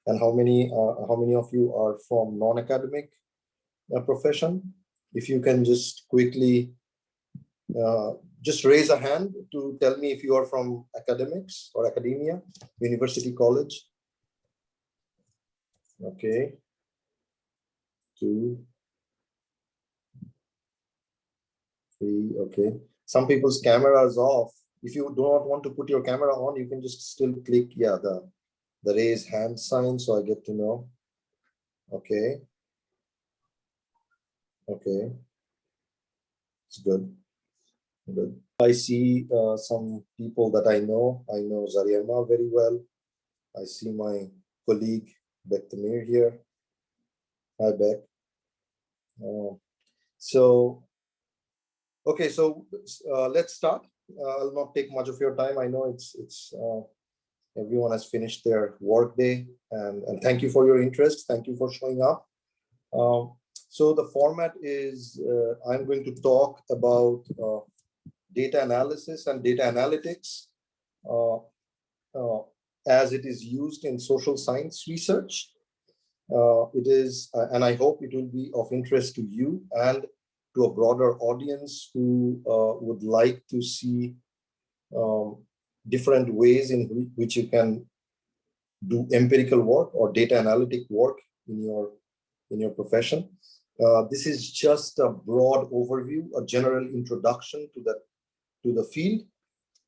and how many of you are from non-academic profession? If you can just quickly just raise a hand to tell me if you are from academics or academia, university, college. Okay. 2, 3. Okay. Some people's camera is off. If you do not want to put your camera on, you can just still click, yeah, the raise hand sign, so I get to know. Okay. Okay. It's good. Good. I see some people that I know. I know Zariama very well. I see my colleague Bektamir here. Hi, Beck. Okay, so let's start. I'll not take much of your time. I know it's everyone has finished their work day, and thank you for your interest. Thank you for showing up. So the format is I'm going to talk about data analysis and data analytics as it is used in social science research. It is, and I hope it will be of interest to you and to a broader audience who would like to see different ways in which you can do empirical work or data analytic work in your profession. This is just a broad overview, a general introduction to the field.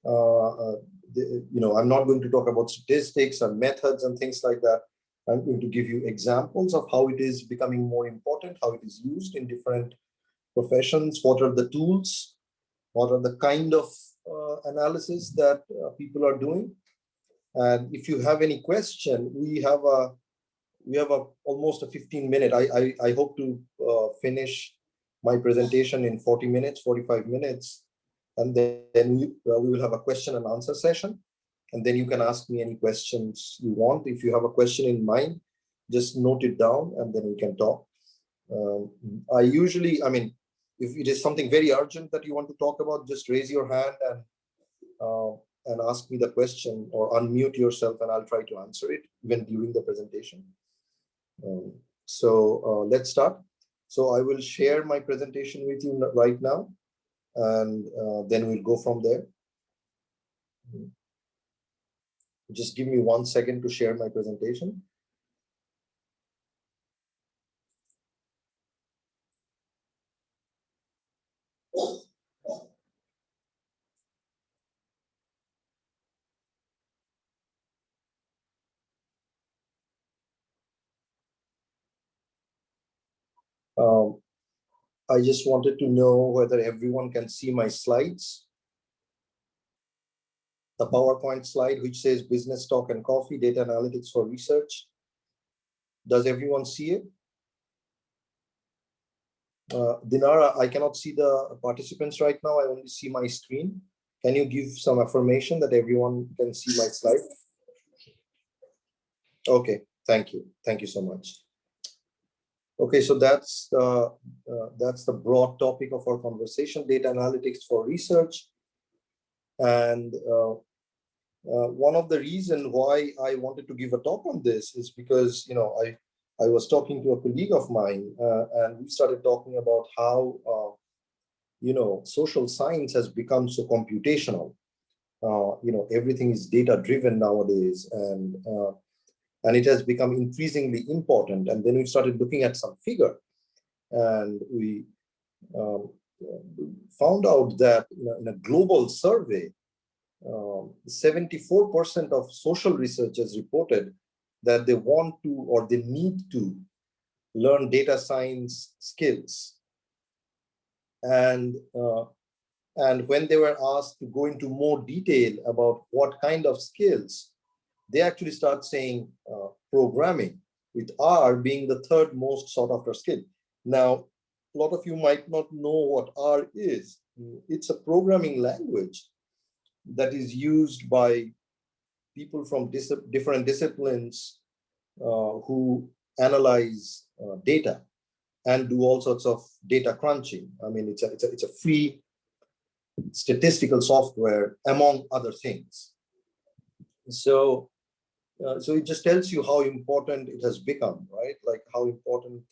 I'm not going to talk about statistics and methods and things like that. I'm going to give you examples of how it is becoming more important, how it is used in different professions, what are the tools, what are the kind of analysis that people are doing. And if you have any question, we have almost a 15-minute. I hope to finish my presentation in 40 minutes, 45 minutes, and then we will have a question and answer session. And then you can ask me any questions you want. If you have a question in mind, just note it down and then we can talk. If it is something very urgent that you want to talk about, just raise your hand and ask me the question, or unmute yourself and I'll try to answer it even during the presentation. Let's start. So I will share my presentation with you right now, and then we'll go from there. Just give me 1 second to share my presentation. I just wanted to know whether everyone can see my slides. The PowerPoint slide, which says business talk and coffee, data analytics for research. Does everyone see it? Dinara, I cannot see the participants right now. I only see my screen. Can you give some affirmation that everyone can see my slide? Okay, thank you. Thank you so much. Okay, so that's the broad topic of our conversation, data analytics for research. And one of the reasons why I wanted to give a talk on this is because, I was talking to a colleague of mine and we started talking about how, social science has become so computational. Everything is data driven nowadays, and it has become increasingly important. And then we started looking at some figure, and we found out that in a global survey, 74% of social researchers reported that they want to or they need to learn data science skills. And when they were asked to go into more detail about what kind of skills, they actually start saying programming, with R being the third most sought after skill. Now, a lot of you might not know what R is. It's a programming language that is used by people from different disciplines who analyze data and do all sorts of data crunching. I mean, it's a free statistical software, among other things. So So it just tells you how important it has become, right? Like how important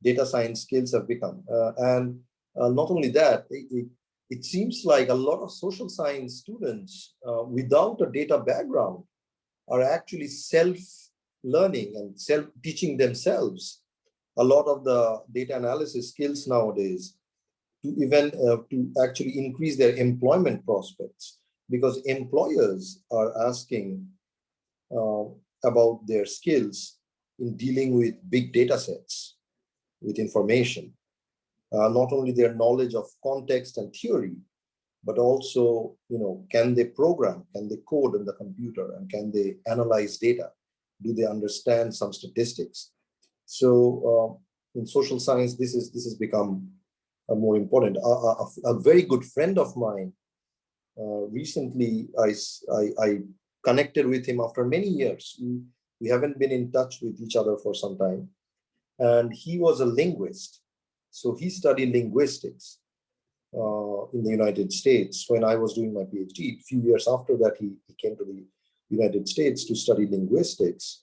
data science skills have become. And not only that, it seems like a lot of social science students without a data background are actually self-learning and self-teaching themselves a lot of the data analysis skills nowadays to even to actually increase their employment prospects, because employers are asking uh, about their skills in dealing with big data sets, with information, not only their knowledge of context and theory, but also, can they program, can they code in the computer, and can they analyze data? Do they understand some statistics? So in social science, this has become more important. A very good friend of mine, recently I connected with him after many years. We haven't been in touch with each other for some time. And he was a linguist. So he studied linguistics in the United States when I was doing my PhD. A few years after that, he came to the United States to study linguistics.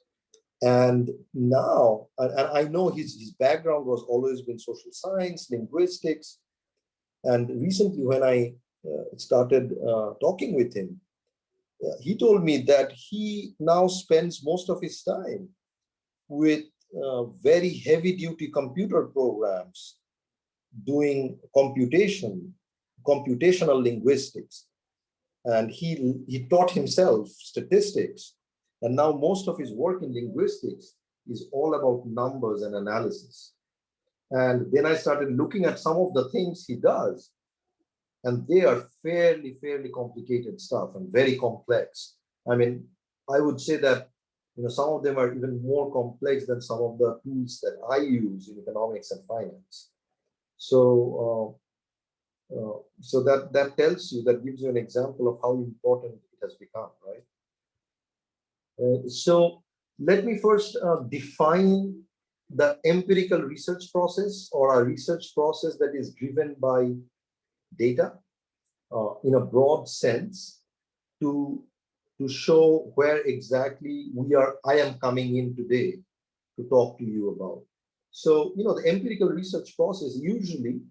And now, and I know his background was always been social science, linguistics. And recently, when I started talking with him, he told me that he now spends most of his time with very heavy duty computer programs doing computational linguistics. And he taught himself statistics. And now most of his work in linguistics is all about numbers and analysis. And then I started looking at some of the things he does, and they are fairly complicated stuff and very complex. I mean, I would say that some of them are even more complex than some of the tools that I use in economics and finance. So that tells you, that gives you an example of how important it has become, right? So let me first define the empirical research process, or a research process that is driven by data in a broad sense, to show where exactly I am coming in today to talk to you about. So, the empirical research process, usually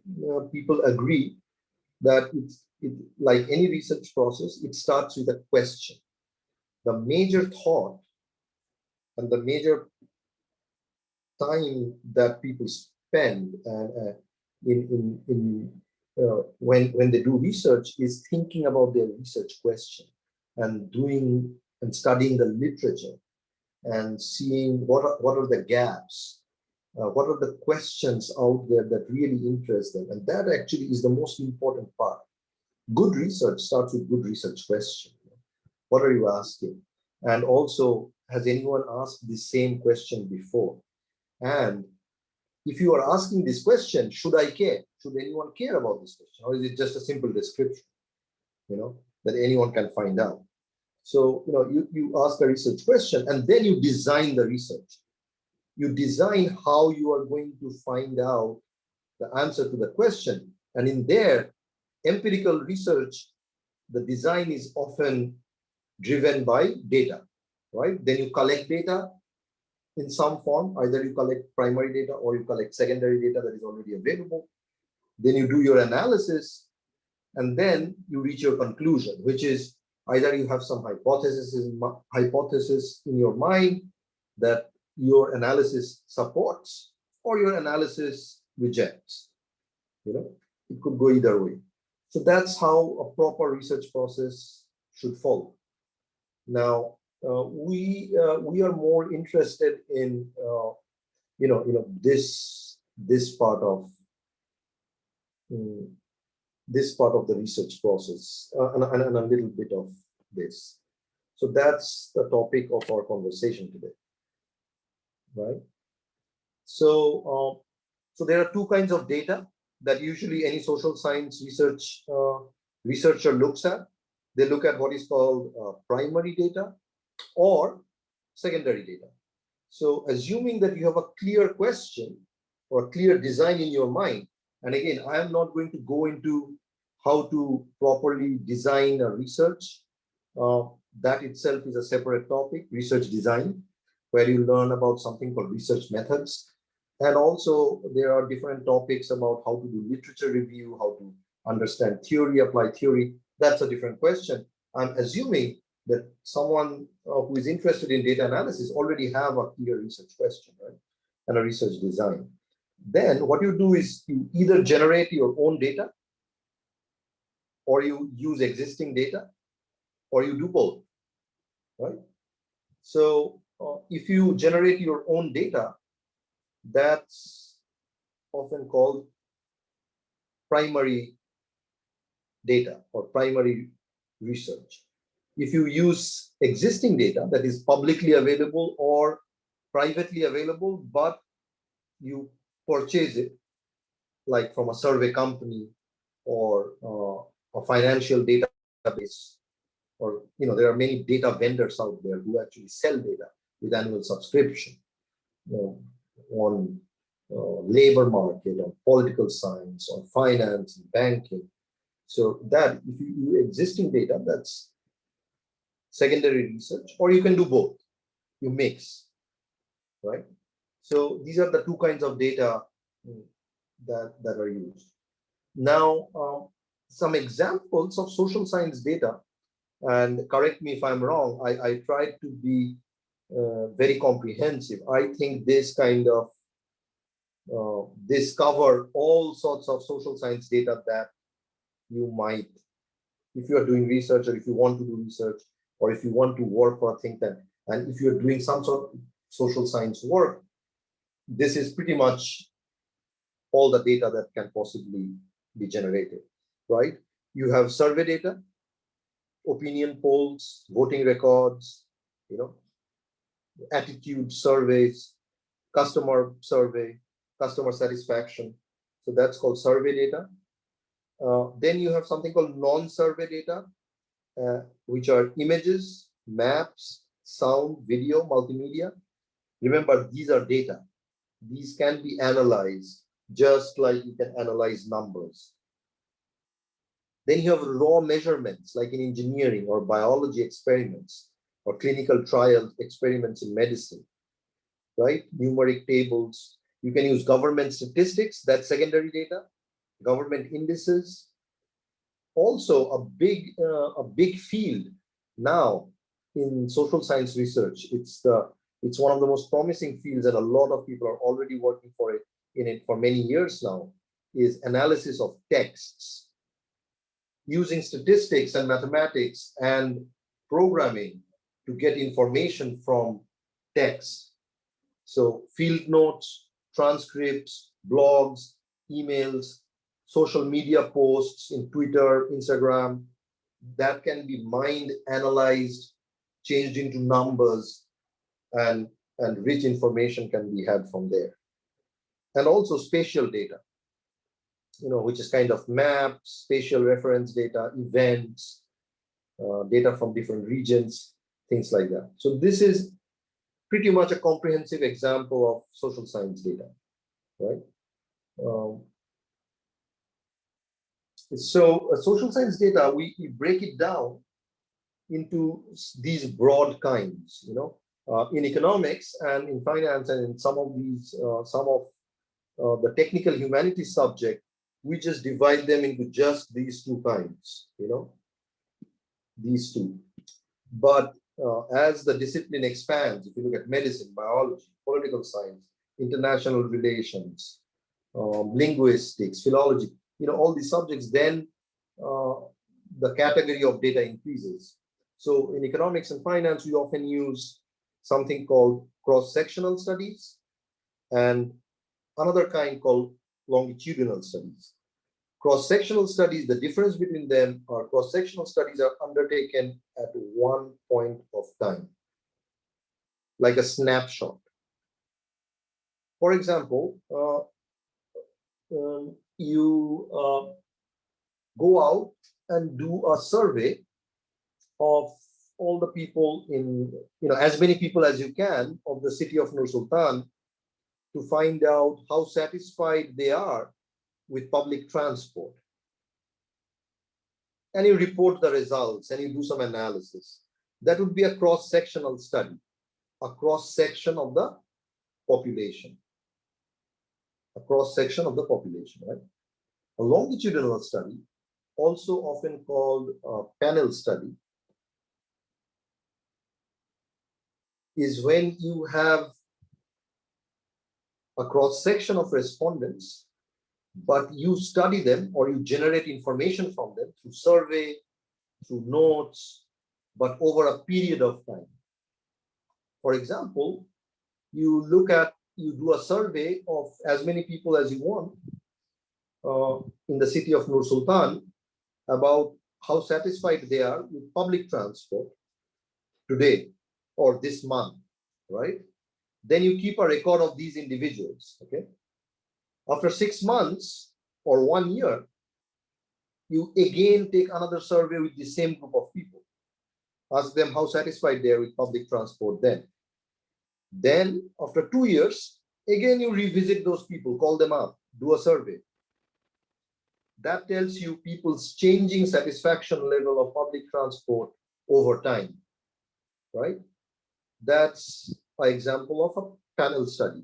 people agree that like any research process, it starts with a question. The major thought and the major time that people spend when they do research is thinking about their research question, and doing and studying the literature, and seeing what are the gaps, what are the questions out there that really interest them. And that actually is the most important part. Good research starts with good research question. What are you asking? And also, has anyone asked the same question before? And if you are asking this question, should I care? Should anyone care about this question? Or is it just a simple description, that anyone can find out? So, you ask a research question, and then you design the research. You design how you are going to find out the answer to the question. And in there, empirical research, the design is often driven by data, right? Then you collect data in some form. Either you collect primary data or you collect secondary data that is already available. Then you do your analysis, and then you reach your conclusion, which is either you have some hypothesis in your mind that your analysis supports, or your analysis rejects. It could go either way. So that's how a proper research process should follow. Now, we are more interested in this part of the research process, and a little bit of this. So that's the topic of our conversation today, right? So there are two kinds of data that usually any social science researcher looks at. They look at what is called primary data or secondary data. So assuming that you have a clear question or a clear design in your mind, and again, I am not going to go into how to properly design a research That itself is a separate topic, research design, where you learn about something called research methods. And also there are different topics about how to do literature review, how to understand theory, apply theory. That's a different question. I'm assuming that someone who is interested in data analysis already have a clear research question, right? And a research design. Then what you do is you either generate your own data, or you use existing data, or you do both, right? So if you generate your own data, that's often called primary data or primary research. If you use existing data that is publicly available or privately available, but you purchase it, like from a survey company or a financial database, or there are many data vendors out there who actually sell data with annual subscription, on labor market, on political science, on finance, banking. So that if you use existing data, that's secondary research, or you can do both. You mix, right? So these are the two kinds of data that are used. Now, some examples of social science data, and correct me if I'm wrong, I tried to be very comprehensive. I think this kind of this cover all sorts of social science data that you might, if you are doing research, or if you want to do research, or if you want to work for a think tank, and if you're doing some sort of social science work, this is pretty much all the data that can possibly be generated, right? You have survey data, opinion polls, voting records, attitude surveys, customer survey, customer satisfaction. So that's called survey data. Then you have something called non-survey data, which are images, maps, sound, video, multimedia. Remember, these are data. These can be analyzed just like you can analyze numbers. Then you have raw measurements, like in engineering or biology experiments or clinical trial experiments in medicine, right? Numeric tables. You can use government statistics, that's secondary data, government indices. Also, a big field now in social science research. It's one of the most promising fields, and a lot of people are already working in it for many years now, is analysis of texts, using statistics and mathematics and programming to get information from text. So field notes, transcripts, blogs, emails, social media posts in Twitter, Instagram, that can be mined, analyzed, changed into numbers, and rich information can be had from there. And also spatial data, which is kind of maps, spatial reference data, events, data from different regions, things like that. So this is pretty much a comprehensive example of social science data, right? So social science data, we break it down into these broad kinds, in economics and in finance and in some of the technical humanities subject, we just divide them into just these two kinds, these two. But as the discipline expands, if you look at medicine, biology, political science, international relations, linguistics, philology, all these subjects, then the category of data increases. So in economics and finance, we often use something called cross-sectional studies and another kind called longitudinal studies. Cross-sectional studies, the difference between them are cross-sectional studies are undertaken at one point of time, like a snapshot. For example, you go out and do a survey of all the people in, as many people as you can of the city of Nur Sultan, to find out how satisfied they are with public transport. And you report the results and you do some analysis. That would be a cross-sectional study, a cross-section of the population, a cross-section of the population, right? A longitudinal study, also often called a panel study, is when you have a cross-section of respondents, but you study them or you generate information from them through survey, through notes, but over a period of time. For example, you do a survey of as many people as you want in the city of Nur Sultan about how satisfied they are with public transport today or this month, right? Then you keep a record of these individuals, okay? After 6 months or 1 year, you again take another survey with the same group of people. Ask them how satisfied they are with public transport then. Then after 2 years, again you revisit those people, call them up, do a survey. That tells you people's changing satisfaction level of public transport over time, right? That's an example of a panel study.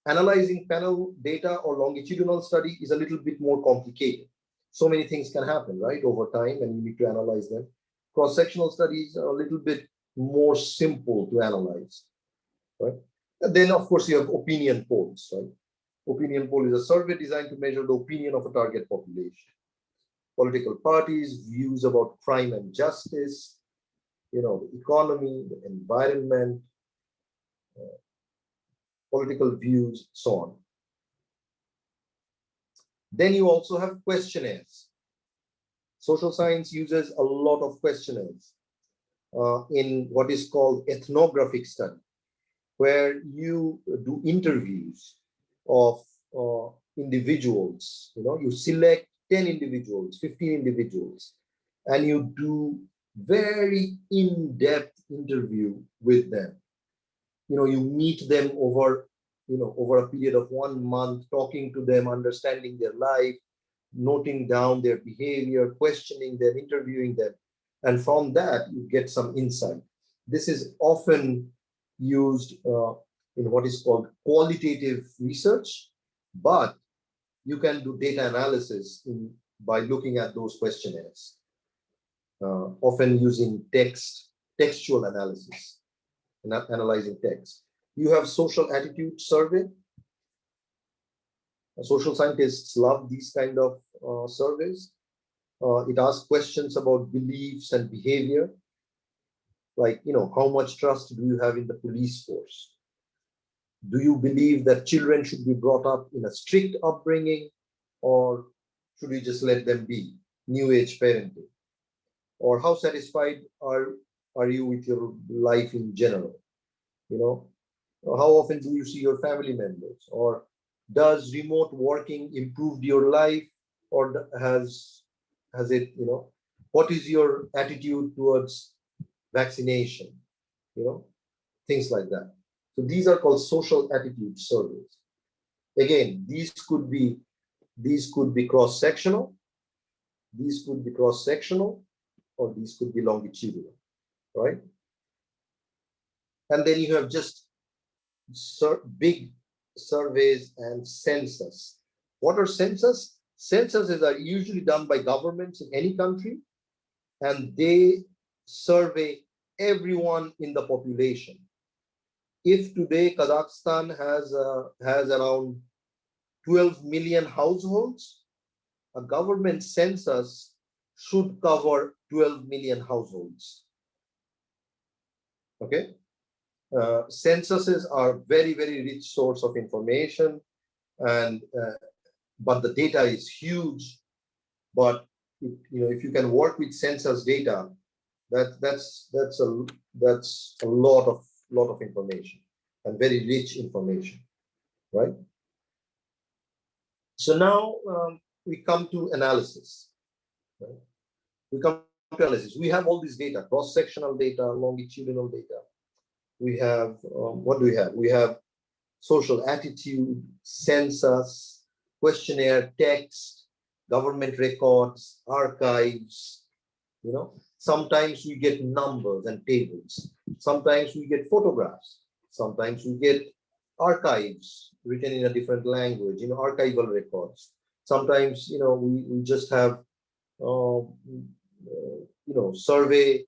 Analyzing panel data or longitudinal study is a little bit more complicated. So many things can happen, right, over time, and you need to analyze them. Cross-sectional studies are a little bit more simple to analyze, right? And then, of course, you have opinion polls, right? Opinion poll is a survey designed to measure the opinion of a target population. Political parties, views about crime and justice, the economy, the environment, political views, so on. Then you also have questionnaires. Social science uses a lot of questionnaires in what is called ethnographic study, where you do interviews of individuals. You select 10 individuals, 15 individuals, and you do very in-depth interview with them. You meet them over a period of 1 month, talking to them, understanding their life, noting down their behavior, questioning them, interviewing them. And from that, you get some insight. This is often used in what is called qualitative research, but you can do data analysis by looking at those questionnaires, often using textual analysis, and analyzing text. You have social attitude survey. Social scientists love these kind of surveys. It asks questions about beliefs and behavior, like, how much trust do you have in the police force? Do you believe that children should be brought up in a strict upbringing, or should we just let them be? New age parenting. Or how satisfied are you with your life in general? How often do you see your family members? Or does remote working improved your life, or has it, what is your attitude towards vaccination? Things like that. So these are called social attitude surveys. Again, these could be cross-sectional, or these could be longitudinal, right? And then you have just big surveys and census. What are census? Censuses are usually done by governments in any country, and they survey everyone in the population. If today Kazakhstan has around 12 million households, a government census should cover 12 million households. Okay? Censuses are very, very rich source of information, and but the data is huge. But if you can work with census data, that's a lot of information, and very rich information, right? So now we come to analysis. Right? We have all this data: cross-sectional data, longitudinal data. We have what do we have? We have social attitude, census, questionnaire, text, government records, archives. Sometimes we get numbers and tables. Sometimes we get photographs. Sometimes we get archives written in a different language, archival records. Sometimes, we just have, survey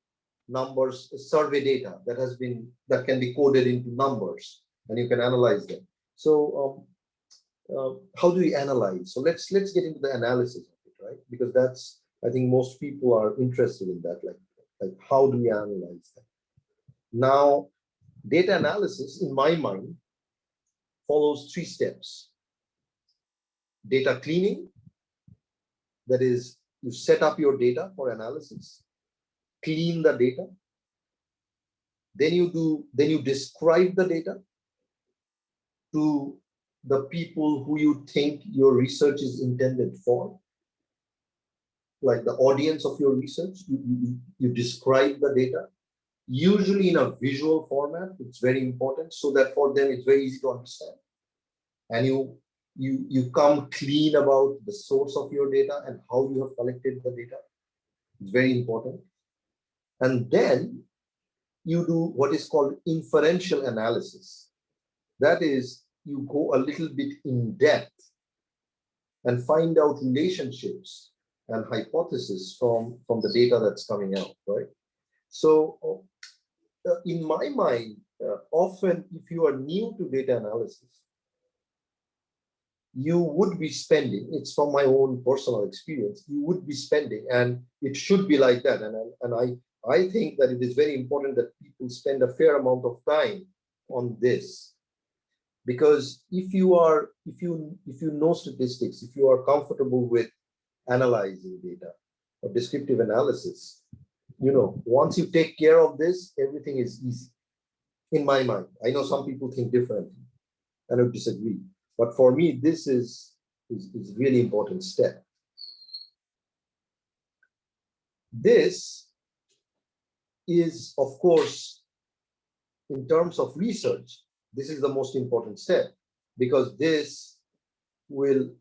numbers, survey data that can be coded into numbers, and you can analyze them. So how do we analyze? So let's get into the analysis of it, right? Because that's, I think most people are interested in that, like how do we analyze that? Now, data analysis, in my mind, follows 3 steps. Data cleaning, that is, you set up your data for analysis, clean the data, then you describe the data to the people who you think your research is intended for, like the audience of your research. You describe the data, usually in a visual format. It's very important, so that for them it's very easy to understand. And you come clean about the source of your data and how you have collected the data. It's very important. And then you do what is called inferential analysis. That is, you go a little bit in depth and find out relationships and hypotheses from the data that's coming out, right? So in my mind, often if you are new to data analysis, you would be spending, it's from my own personal experience, you would be spending, and it should be like that. And I think that it is very important that people spend a fair amount of time on this. Because if you know statistics, if you are comfortable with analyzing data or descriptive analysis, once you take care of this, everything is easy. In my mind, I know some people think differently and I would disagree, but for me, this is really important step. This is, of course, in terms of research, this is the most important step, because this will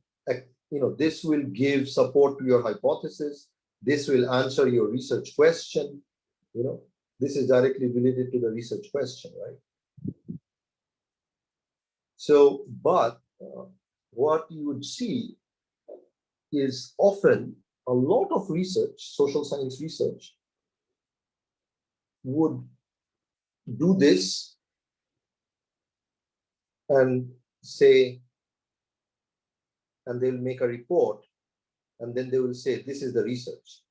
give support to your hypothesis. This will answer your research question. This is directly related to the research question, right? So, but what you would see is often a lot of research, social science research, would do this and say, and they'll make a report, and then they will say, this is the research.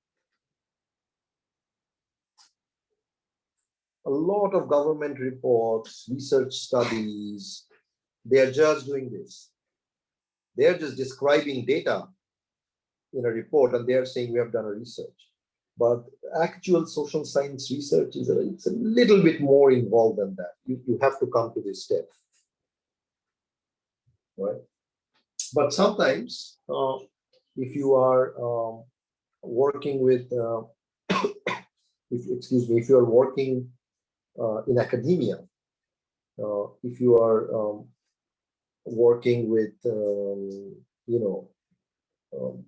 A lot of government reports, research studies, they are just doing this. They are just describing data in a report, and they are saying we have done a research. But actual social science research it's a little bit more involved than that. You have to come to this step, right? But sometimes, if you are working with, if you are working in academia, if you are working with,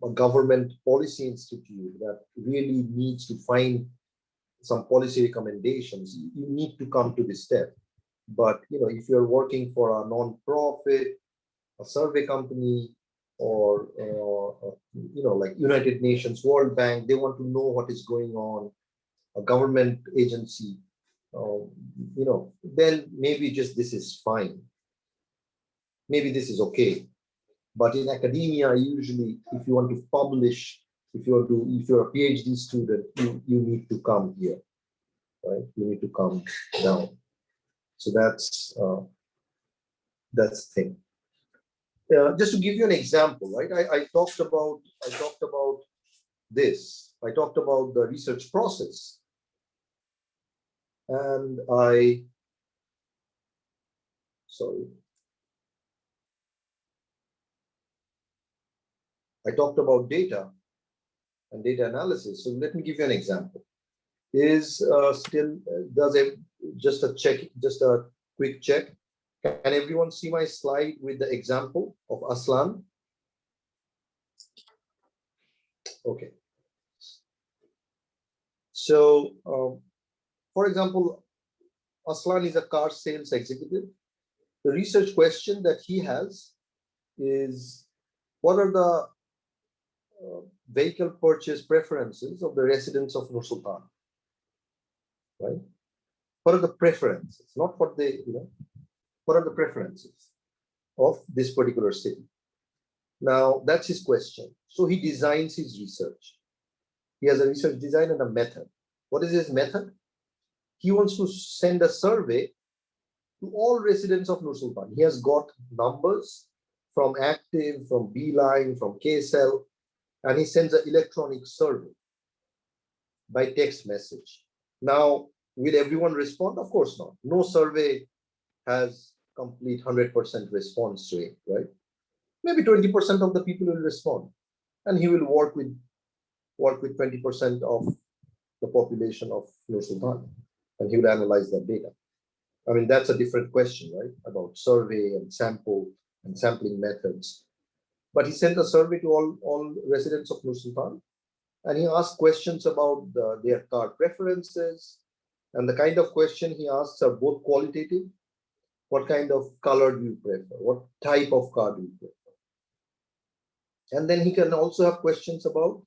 a government policy institute that really needs to find some policy recommendations, you need to come to this step. But if you're working for a non-profit, a survey company, or like United Nations, World Bank, they want to know what is going on, a government agency, then maybe just this is fine. Maybe this is okay. But in academia, usually, if you want to publish, if you're a PhD student, you need to come here, right? You need to come down. So that's the thing. Just to give you an example, right? I talked about this. I talked about the research process, and I talked about data and data analysis. So let me give you an example. Just a quick check. Can everyone see my slide with the example of Aslan? Okay. So, for example, Aslan is a car sales executive. The research question that he has is, what are the vehicle purchase preferences of the residents of Nur Sultan? Right? What are the preferences? Not what they, what are the preferences of this particular city? Now, that's his question. So he designs his research. He has a research design and a method. What is his method? He wants to send a survey to all residents of Nur Sultan. He has got numbers from Active, from Beeline, from KSL, and he sends an electronic survey by text message. Now, will everyone respond? Of course not. No survey has complete 100% response rate, right? Maybe 20% of the people will respond, and he will work with 20% of the population of Nur Sultan, and he would analyze that data. I mean, that's a different question, right? About survey and sample and sampling methods. But he sent a survey to all residents of Nur Sultan, and he asked questions about their car preferences. And the kind of question he asks are both qualitative. What kind of color do you prefer? What type of car do you prefer? And then he can also have questions about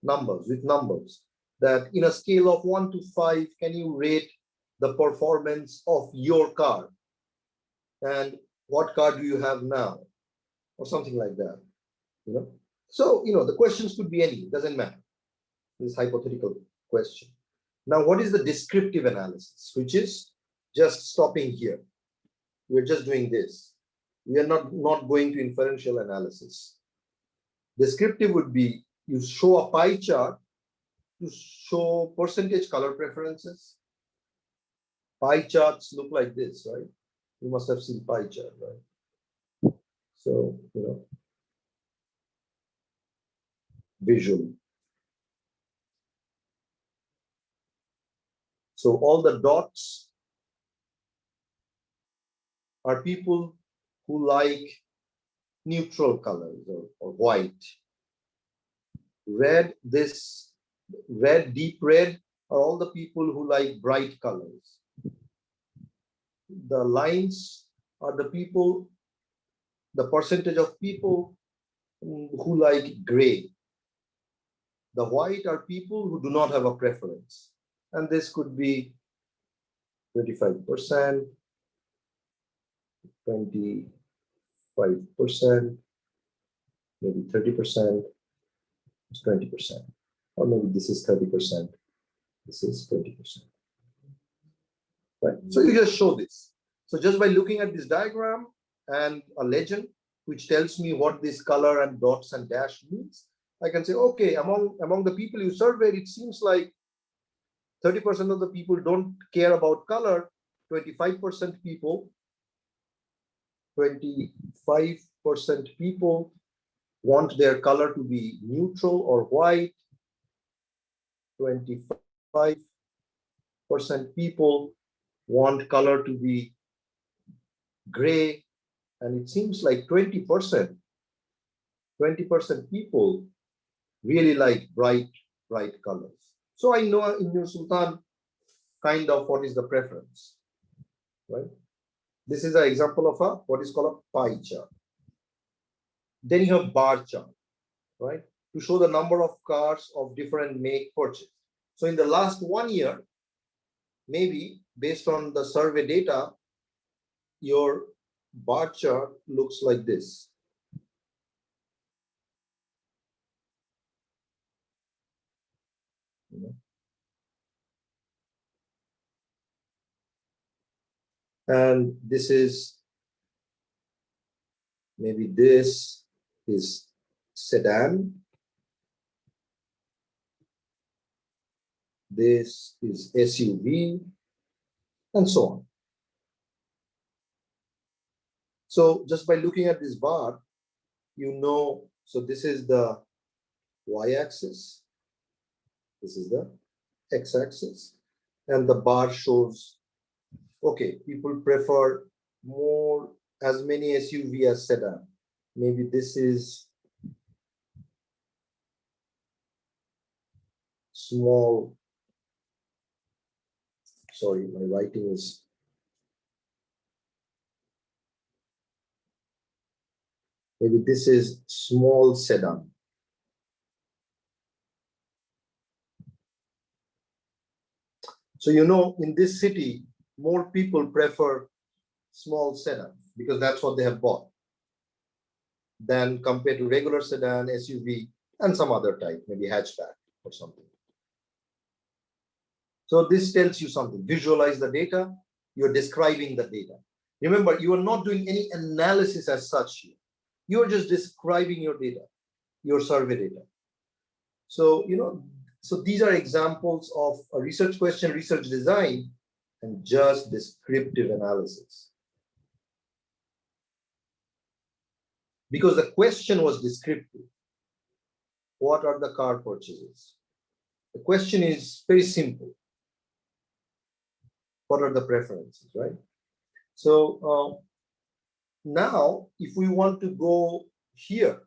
numbers, with numbers, that in a scale of 1 to 5, can you rate the performance of your car? And what car do you have now? Or something like that. So, the questions could be any, doesn't matter. This hypothetical question. Now, what is the descriptive analysis, which is just stopping here? We're just doing this. We are not going to inferential analysis. Descriptive would be, you show a pie chart to show percentage color preferences. Pie charts look like this, right? You must have seen pie chart, right? So, visual. So all the dots are people who like neutral colors or white. Red, deep red, are all the people who like bright colors. The lines are the percentage of people who like gray. The white are people who do not have a preference. And this could be 25%, 25%, maybe 30%, 20%, or maybe this is 30%, this is 20%. Right? So you just show this. So just by looking at this diagram and a legend, which tells me what this color and dots and dash means, I can say, okay, among the people you surveyed, it seems like 30% of the people don't care about color, 25% people want their color to be neutral or white, 25% people want color to be gray, and it seems like 20% people really like bright colors. So I know in Nur Sultan kind of what is the preference, right? This is an example of what is called a pie chart. Then you have bar chart, right? To show the number of cars of different make purchased. So in the last 1 year, maybe based on the survey data, your bar chart looks like this. And this is, maybe this is sedan. This is SUV, and so on. So just by looking at this bar, so this is the y-axis, this is the x-axis, and the bar shows, okay, people prefer more, as many SUV as sedan. Maybe this is small sorry, my writing is. Maybe this is small sedan. So, you know, in this city, more people prefer small sedan because that's what they have bought than compared to regular sedan, SUV, and some other type, maybe hatchback or something. So this tells you something. Visualize the data. You're describing the data. Remember, you are not doing any analysis as such here. You're just describing your data, your survey data. So, you know, so these are examples of a research question, research design, and just descriptive analysis. Because the question was descriptive. What are the car purchases? The question is very simple. What are the preferences, right? So now, if we want to go here,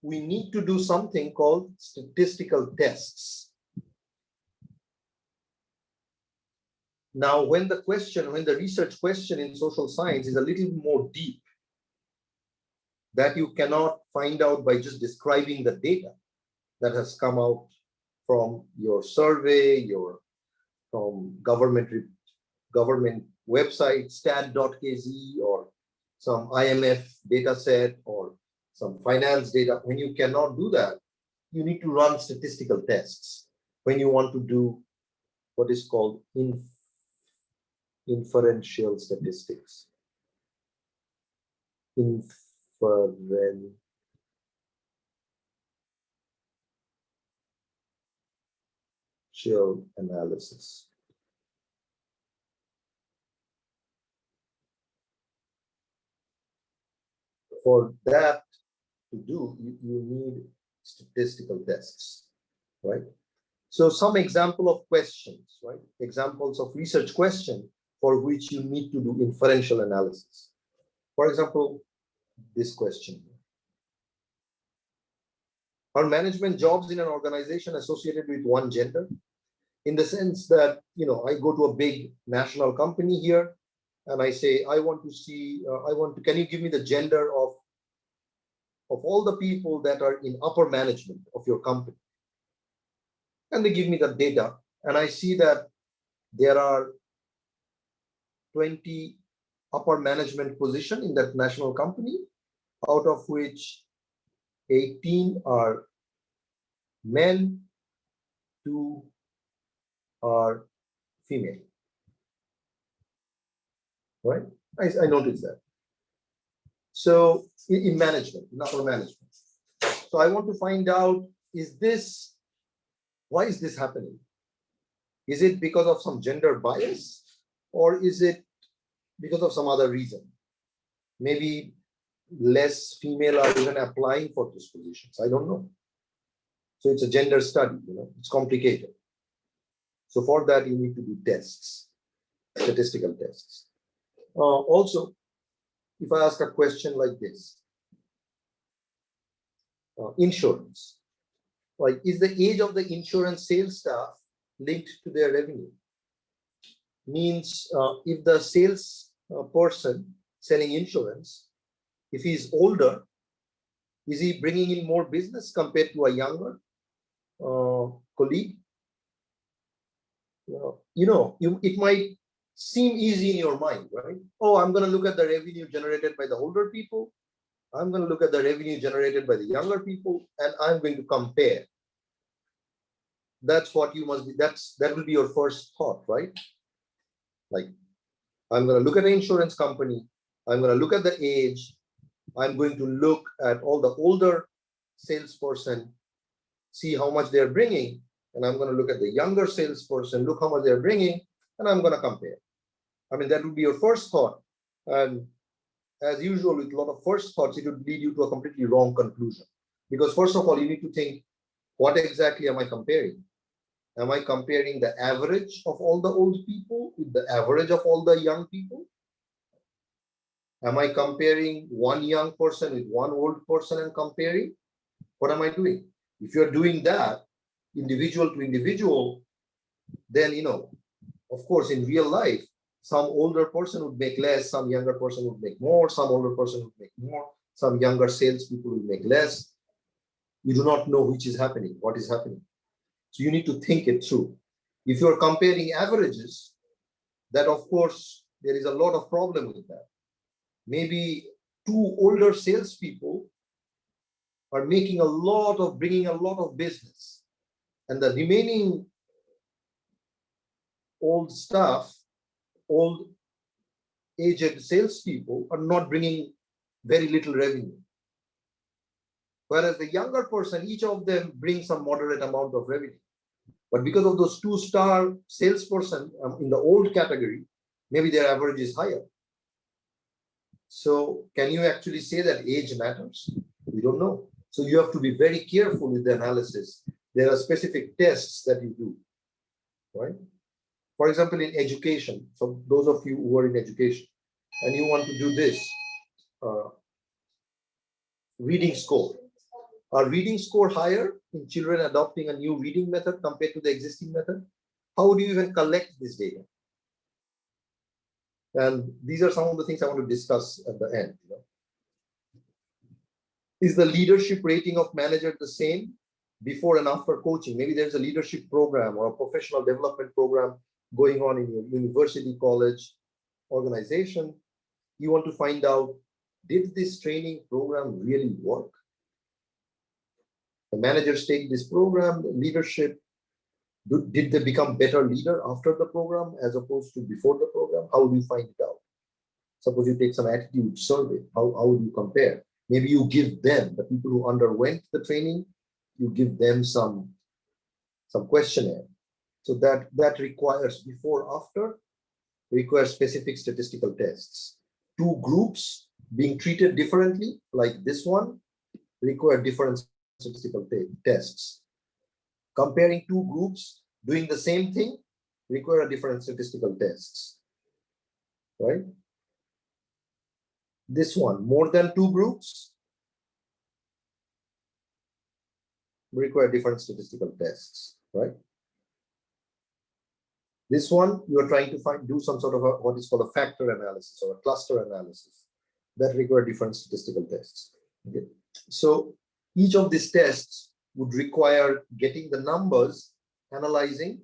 we need to do something called statistical tests. Now, when the research question in social science is a little more deep, that you cannot find out by just describing the data that has come out from your survey, from government website, stat.kz, or some IMF data set, or some finance data. When you cannot do that, you need to run statistical tests when you want to do what is called inferential statistics. Inferential analysis. For that to do, you need statistical tests, right? So some example of questions, right? Examples of research question for which you need to do inferential analysis. For example, this question. Are management jobs in an organization associated with one gender? In the sense that, you know, I go to a big national company here and I say, I want to see, can you give me the gender of all the people that are in upper management of your company? And they give me the data, and I see that there are 20 upper management position in that national company, out of which 18 are men, 2 are female. Right? I noticed that. So in management, in upper management. So I want to find out, why is this happening? Is it because of some gender bias, or is it because of some other reason? Maybe less female are even applying for these positions. I don't know. So it's a gender study, you know, it's complicated. So for that, you need to do tests, statistical tests. Also, if I ask a question like this, insurance, like, is the age of the insurance sales staff linked to their revenue? Means if the sales person selling insurance, if he's older, is he bringing in more business compared to a younger colleague? It might seem easy in your mind, right? Oh, I'm going to look at the revenue generated by the older people. I'm going to look at the revenue generated by the younger people, and I'm going to compare. That's what you must be. That will be your first thought, right? Like, I'm going to look at the insurance company. I'm going to look at the age. I'm going to look at all the older salesperson, see how much they're bringing, and I'm going to look at the younger salesperson, look how much they're bringing, and I'm going to compare. I mean, that would be your first thought. And as usual, with a lot of first thoughts, it would lead you to a completely wrong conclusion. Because first of all, you need to think, what exactly am I comparing? Am I comparing the average of all the old people with the average of all the young people? Am I comparing one young person with one old person and comparing? What am I doing? If you're doing that, individual to individual, then, of course, in real life, some older person would make less, some younger person would make more, some older person would make more, some younger salespeople would make less. You do not know which is happening, what is happening. So you need to think it through. If you're comparing averages, that of course, there is a lot of problem with that. Maybe two older salespeople are bringing a lot of business, and the remaining old aged salespeople are not bringing very little revenue. Whereas the younger person, each of them brings some moderate amount of revenue. But because of those two-star salesperson in the old category, maybe their average is higher. So can you actually say that age matters? We don't know. So you have to be very careful with the analysis. There are specific tests that you do, right? For example, in education, so those of you who are in education and you want to do this reading score. Are reading score higher in children adopting a new reading method compared to the existing method? How do you even collect this data? And these are some of the things I want to discuss at the end. Is the leadership rating of manager the same before and after coaching? Maybe there's a leadership program or a professional development program going on in your university, college, organization. You want to find out, did this training program really work? The managers take this program, leadership, did they become better leader after the program as opposed to before the program? How do you find it out? Suppose you take some attitude survey, how do you compare? Maybe you give them, the people who underwent the training, you give them some questionnaire. So that requires before, after, requires specific statistical tests. Two groups being treated differently, like this one, require different statistical tests. Comparing two groups doing the same thing require different statistical tests, right? This one, more than two groups, require different statistical tests, right? This one, you are trying to do some sort of what is called a factor analysis or a cluster analysis that require different statistical tests. Okay. So each of these tests would require getting the numbers, analyzing,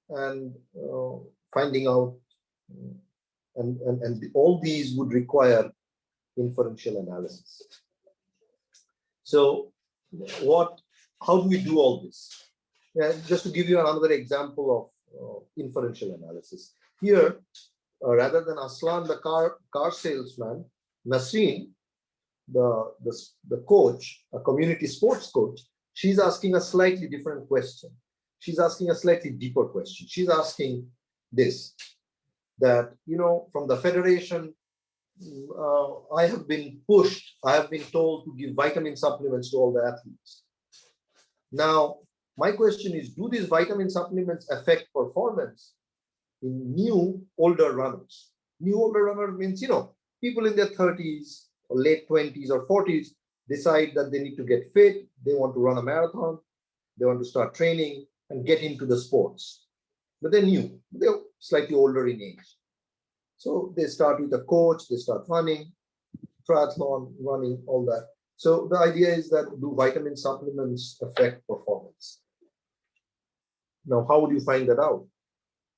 and finding out, and all these would require inferential analysis. So how do we do all this? Just to give you another example of inferential analysis. Here, rather than Aslan, the car salesman, Nasreen, the coach, a community sports coach, she's asking a slightly different question. She's asking a slightly deeper question. She's asking this, that, from the federation, I have been told to give vitamin supplements to all the athletes. Now, my question is, do these vitamin supplements affect performance in new, older runners? New, older runners means, people in their 30s or late 20s or 40s decide that they need to get fit, they want to run a marathon, they want to start training and get into the sports. But they're new, they're slightly older in age. So they start with a coach, they start running, triathlon, running, all that. So the idea is that, do vitamin supplements affect performance? Now, how would you find that out?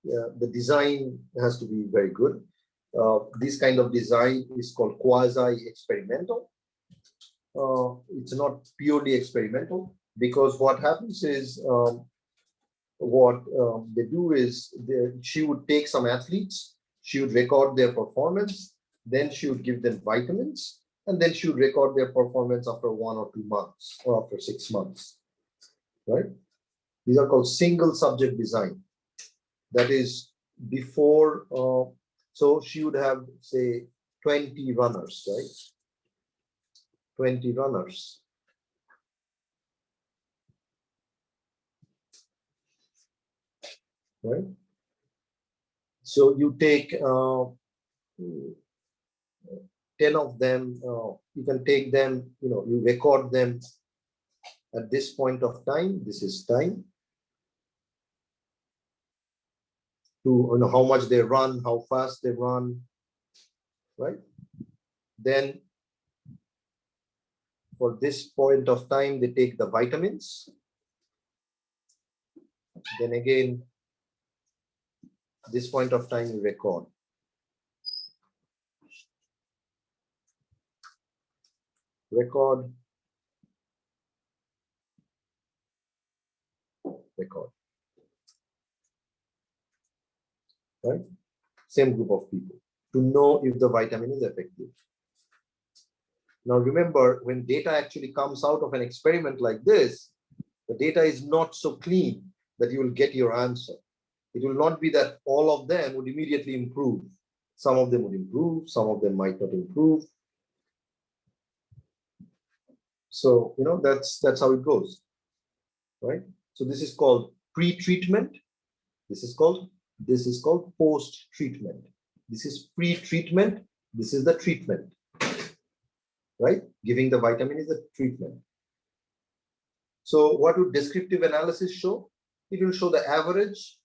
The design has to be very good. This kind of design is called quasi-experimental. It's not purely experimental, because what happens is, they do is, she would take some athletes, she would record their performance, then she would give them vitamins, and then she would record their performance after 1 or 2 months or after 6 months, right? These are called single subject design. That is before, so she would have, say, 20 runners, right? 20 runners. Right? So you take 10 of them, you can take them, you record them at this point of time. This is time. To how much they run, how fast they run, right? Then for this point of time, they take the vitamins. Then again, this point of time, you record. Record. Record. Right? Same group of people to know if the vitamin is effective. Now remember, when data actually comes out of an experiment like this, the data is not so clean that you will get your answer. It will not be that all of them would immediately improve. Some of them would improve, some of them might not improve. So, that's how it goes, right? So this is called pre-treatment. This is called post-treatment. This is pre-treatment. This is the treatment, right? Giving the vitamin is the treatment. So what would descriptive analysis show? It will show the average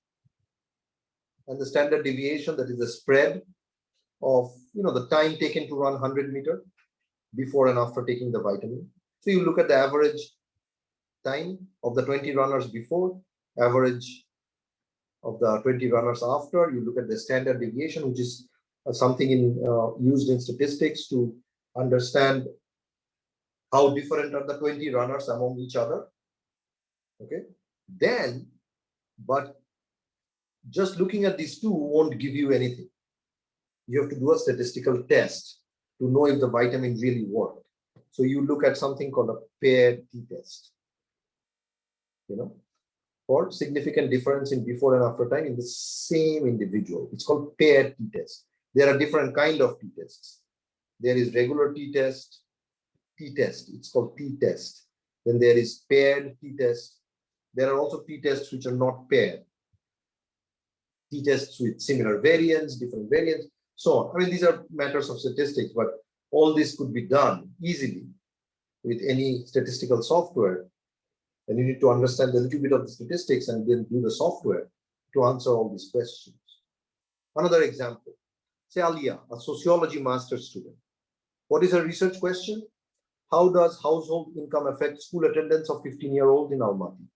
and the standard deviation, that is the spread of the time taken to run 100 meters before and after taking the vitamin. So you look at the average time of the 20 runners before, average of the 20 runners after. You look at the standard deviation, which is something used in statistics to understand how different are the 20 runners among each other. Okay, then, but just looking at these two won't give you anything. You have to do a statistical test to know if the vitamin really worked. So you look at something called a paired t-test, for significant difference in before and after time in the same individual. It's called paired t-test. There are different kind of t-tests. There is regular t-test, it's called t-test. Then there is paired t-test. There are also t-tests which are not paired. T-tests with similar variants, different variants, so on. I mean, these are matters of statistics, but all this could be done easily with any statistical software. And you need to understand a little bit of the statistics and then do the software to answer all these questions. Another example, say Alia, a sociology master's student. What is her research question? How does household income affect school attendance of 15-year-old in Almaty?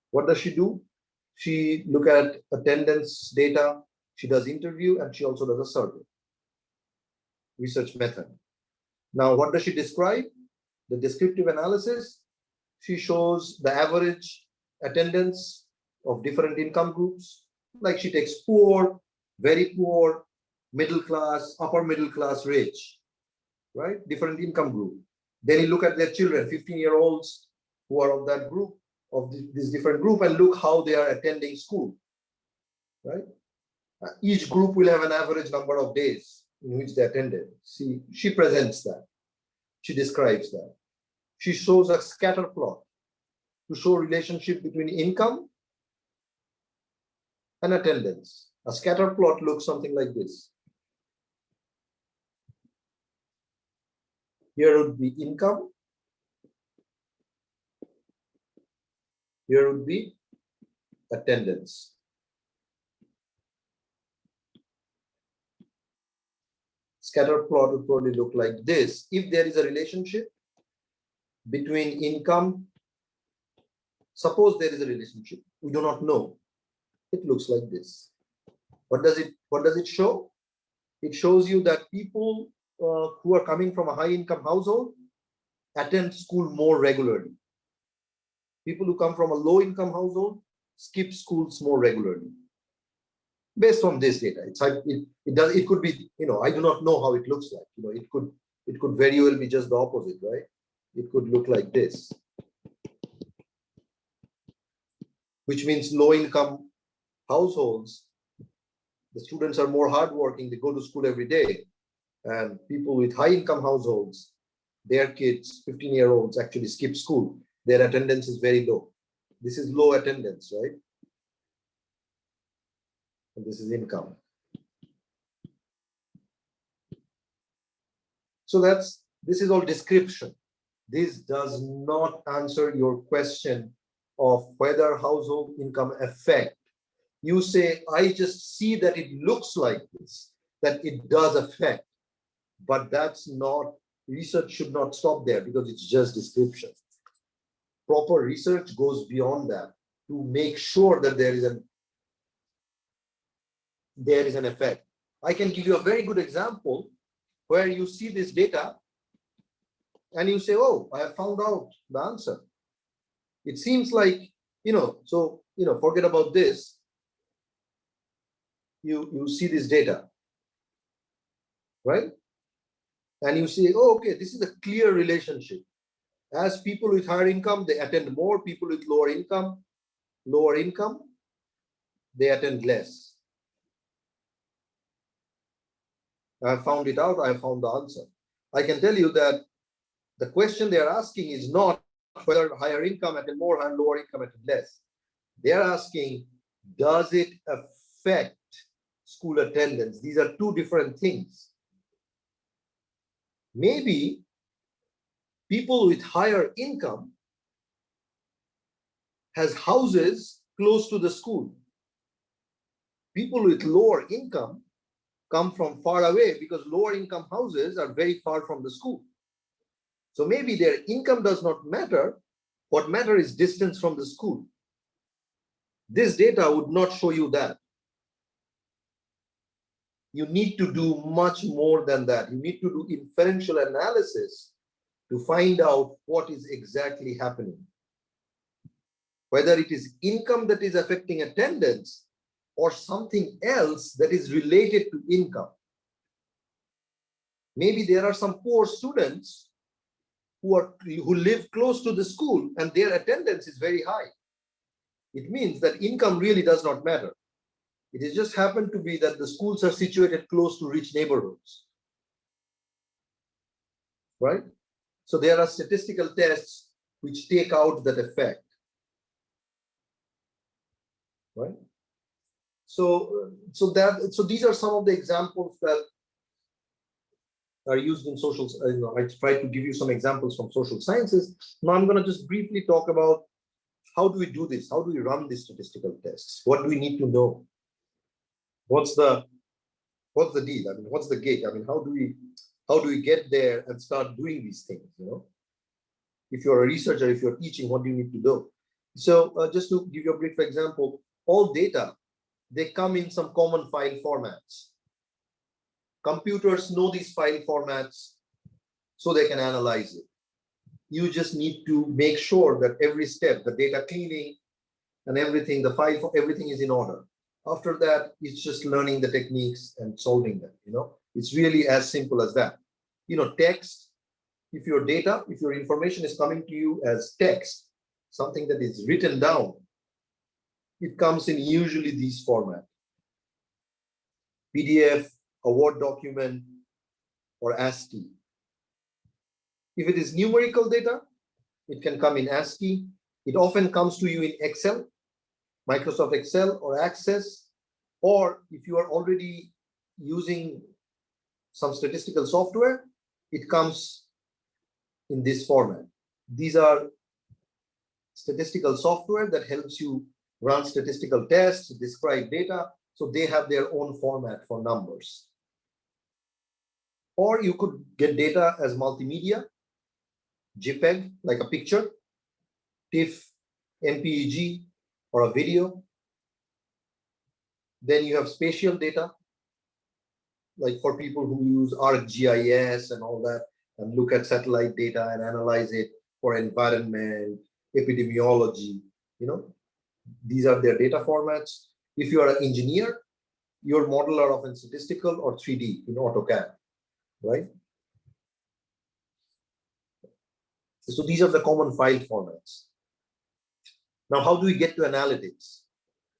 What does she do? She look at attendance data, she does interview, and she also does a survey. Research method. Now, what does she describe? The descriptive analysis. She shows the average attendance of different income groups. Like she takes poor, very poor, middle class, upper middle class, rich, right? Different income group. Then you look at their children, 15-year-olds who are of that group, of this different group, and look how they are attending school, right? Each group will have an average number of days in which they attended. See, she presents that. She describes that. She shows a scatter plot to show relationship between income and attendance. A scatter plot looks something like this. Here would be income. Here would be attendance. Scatter plot would probably look like this. If there is a relationship between income, suppose there is a relationship, we do not know. It looks like this. What does it show? It shows you that people who are coming from a high income household attend school more regularly. People who come from a low income household skip schools more regularly. Based on this data, it could be, I do not know how it looks like. It could very well be just the opposite, right? It could look like this, which means low income households, the students are more hardworking, they go to school every day. And people with high income households, their kids, 15-year-olds, actually skip school. Their attendance is very low. This is low attendance, right? And this is income. So this is all description. This does not answer your question of whether household income affect. You say, I just see that it looks like this, that it does affect, but that's not, research should not stop there because it's just description. Proper research goes beyond that to make sure that there is an effect. I can give you a very good example where you see this data and you say, oh, I have found out the answer. It seems like, so, forget about this. You see this data, right? And you say, oh, okay, this is a clear relationship. As people with higher income, they attend more. People with lower income, they attend less. I found it out. I found the answer. I can tell you that the question they're asking is not whether higher income attend more and lower income attend less. They're asking, does it affect school attendance? These are two different things. Maybe people with higher income has houses close to the school. People with lower income come from far away because lower income houses are very far from the school. So maybe their income does not matter. What matters is distance from the school. This data would not show you that. You need to do much more than that. You need to do inferential analysis to find out what is exactly happening. Whether it is income that is affecting attendance or something else that is related to income. Maybe there are some poor students who live close to the school and their attendance is very high. It means that income really does not matter. It has just happened to be that the schools are situated close to rich neighborhoods, right? So there are statistical tests which take out that effect, right? So these are some of the examples that are used in social. I tried to give you some examples from social sciences. Now I'm going to just briefly talk about how do we do this? How do we run these statistical tests? What do we need to know? What's the deal? I mean, what's the gig? I mean, how do we get there and start doing these things? If you're a researcher, if you're teaching, what do you need to do? So just to give you a brief example, all data, they come in some common file formats. Computers know these file formats so they can analyze it. You just need to make sure that every step, the data cleaning and everything, the file for everything is in order. After that, it's just learning the techniques and solving them. It's really as simple as that. Text, if your information is coming to you as text, something that is written down, it comes in usually these formats: PDF, a Word document, or ASCII. If it is numerical data, it can come in ASCII. It often comes to you in Excel, Microsoft Excel or Access, or if you are already using some statistical software, it comes in this format. These are statistical software that helps you run statistical tests, describe data, so they have their own format for numbers. Or you could get data as multimedia, JPEG, like a picture, TIFF, MPEG, or a video. Then you have spatial data, like for people who use ArcGIS and all that, and look at satellite data and analyze it for environment, epidemiology. These are their data formats. If you are an engineer, your model are often statistical or 3D in AutoCAD, right? So these are the common file formats. Now, how do we get to analytics?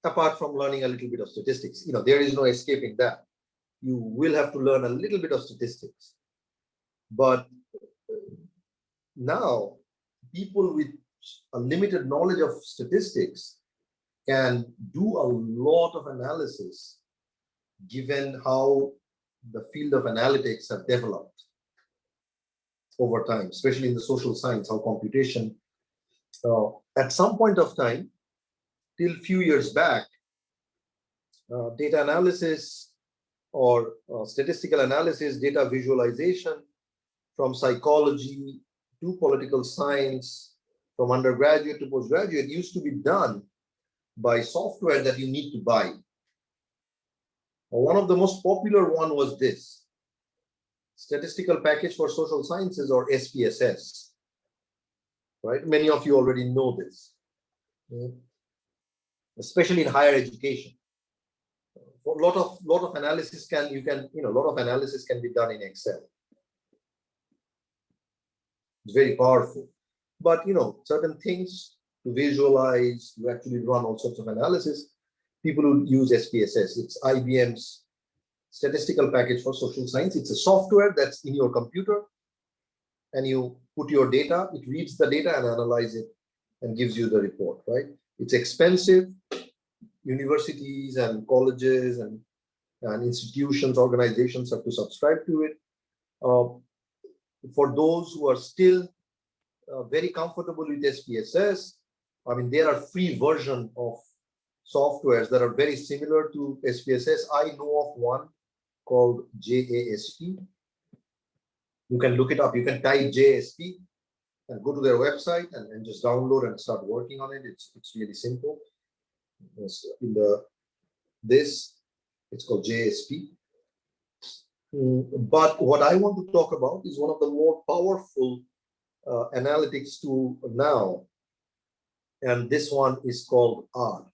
Apart from learning a little bit of statistics, there is no escaping that. You will have to learn a little bit of statistics. But now, people with a limited knowledge of statistics can do a lot of analysis given how the field of analytics have developed. over time, especially in the social science, how computation, at some point of time, till few years back, data analysis or statistical analysis, data visualization from psychology to political science, from undergraduate to postgraduate, used to be done by software that you need to buy. One of the most popular one was this, Statistical Package for Social Sciences, or SPSS, right? Many of you already know this, especially in higher education. A lot of analysis can be done in Excel. It's very powerful, but certain things to visualize, to actually run all sorts of analysis, people who use SPSS. It's IBM's Statistical Package for Social Science. It's a software that's in your computer, and you put your data, it reads the data and analyzes it and gives you the report, right? It's expensive. Universities and colleges and institutions, organizations have to subscribe to it. For those who are still very comfortable with SPSS, I mean, there are free version of softwares that are very similar to SPSS. I know of one called JASP. You can look it up. You can type JASP and go to their website and just download and start working on it. It's really simple. It's called JSP. But what I want to talk about is one of the more powerful analytics tool now, and this one is called R.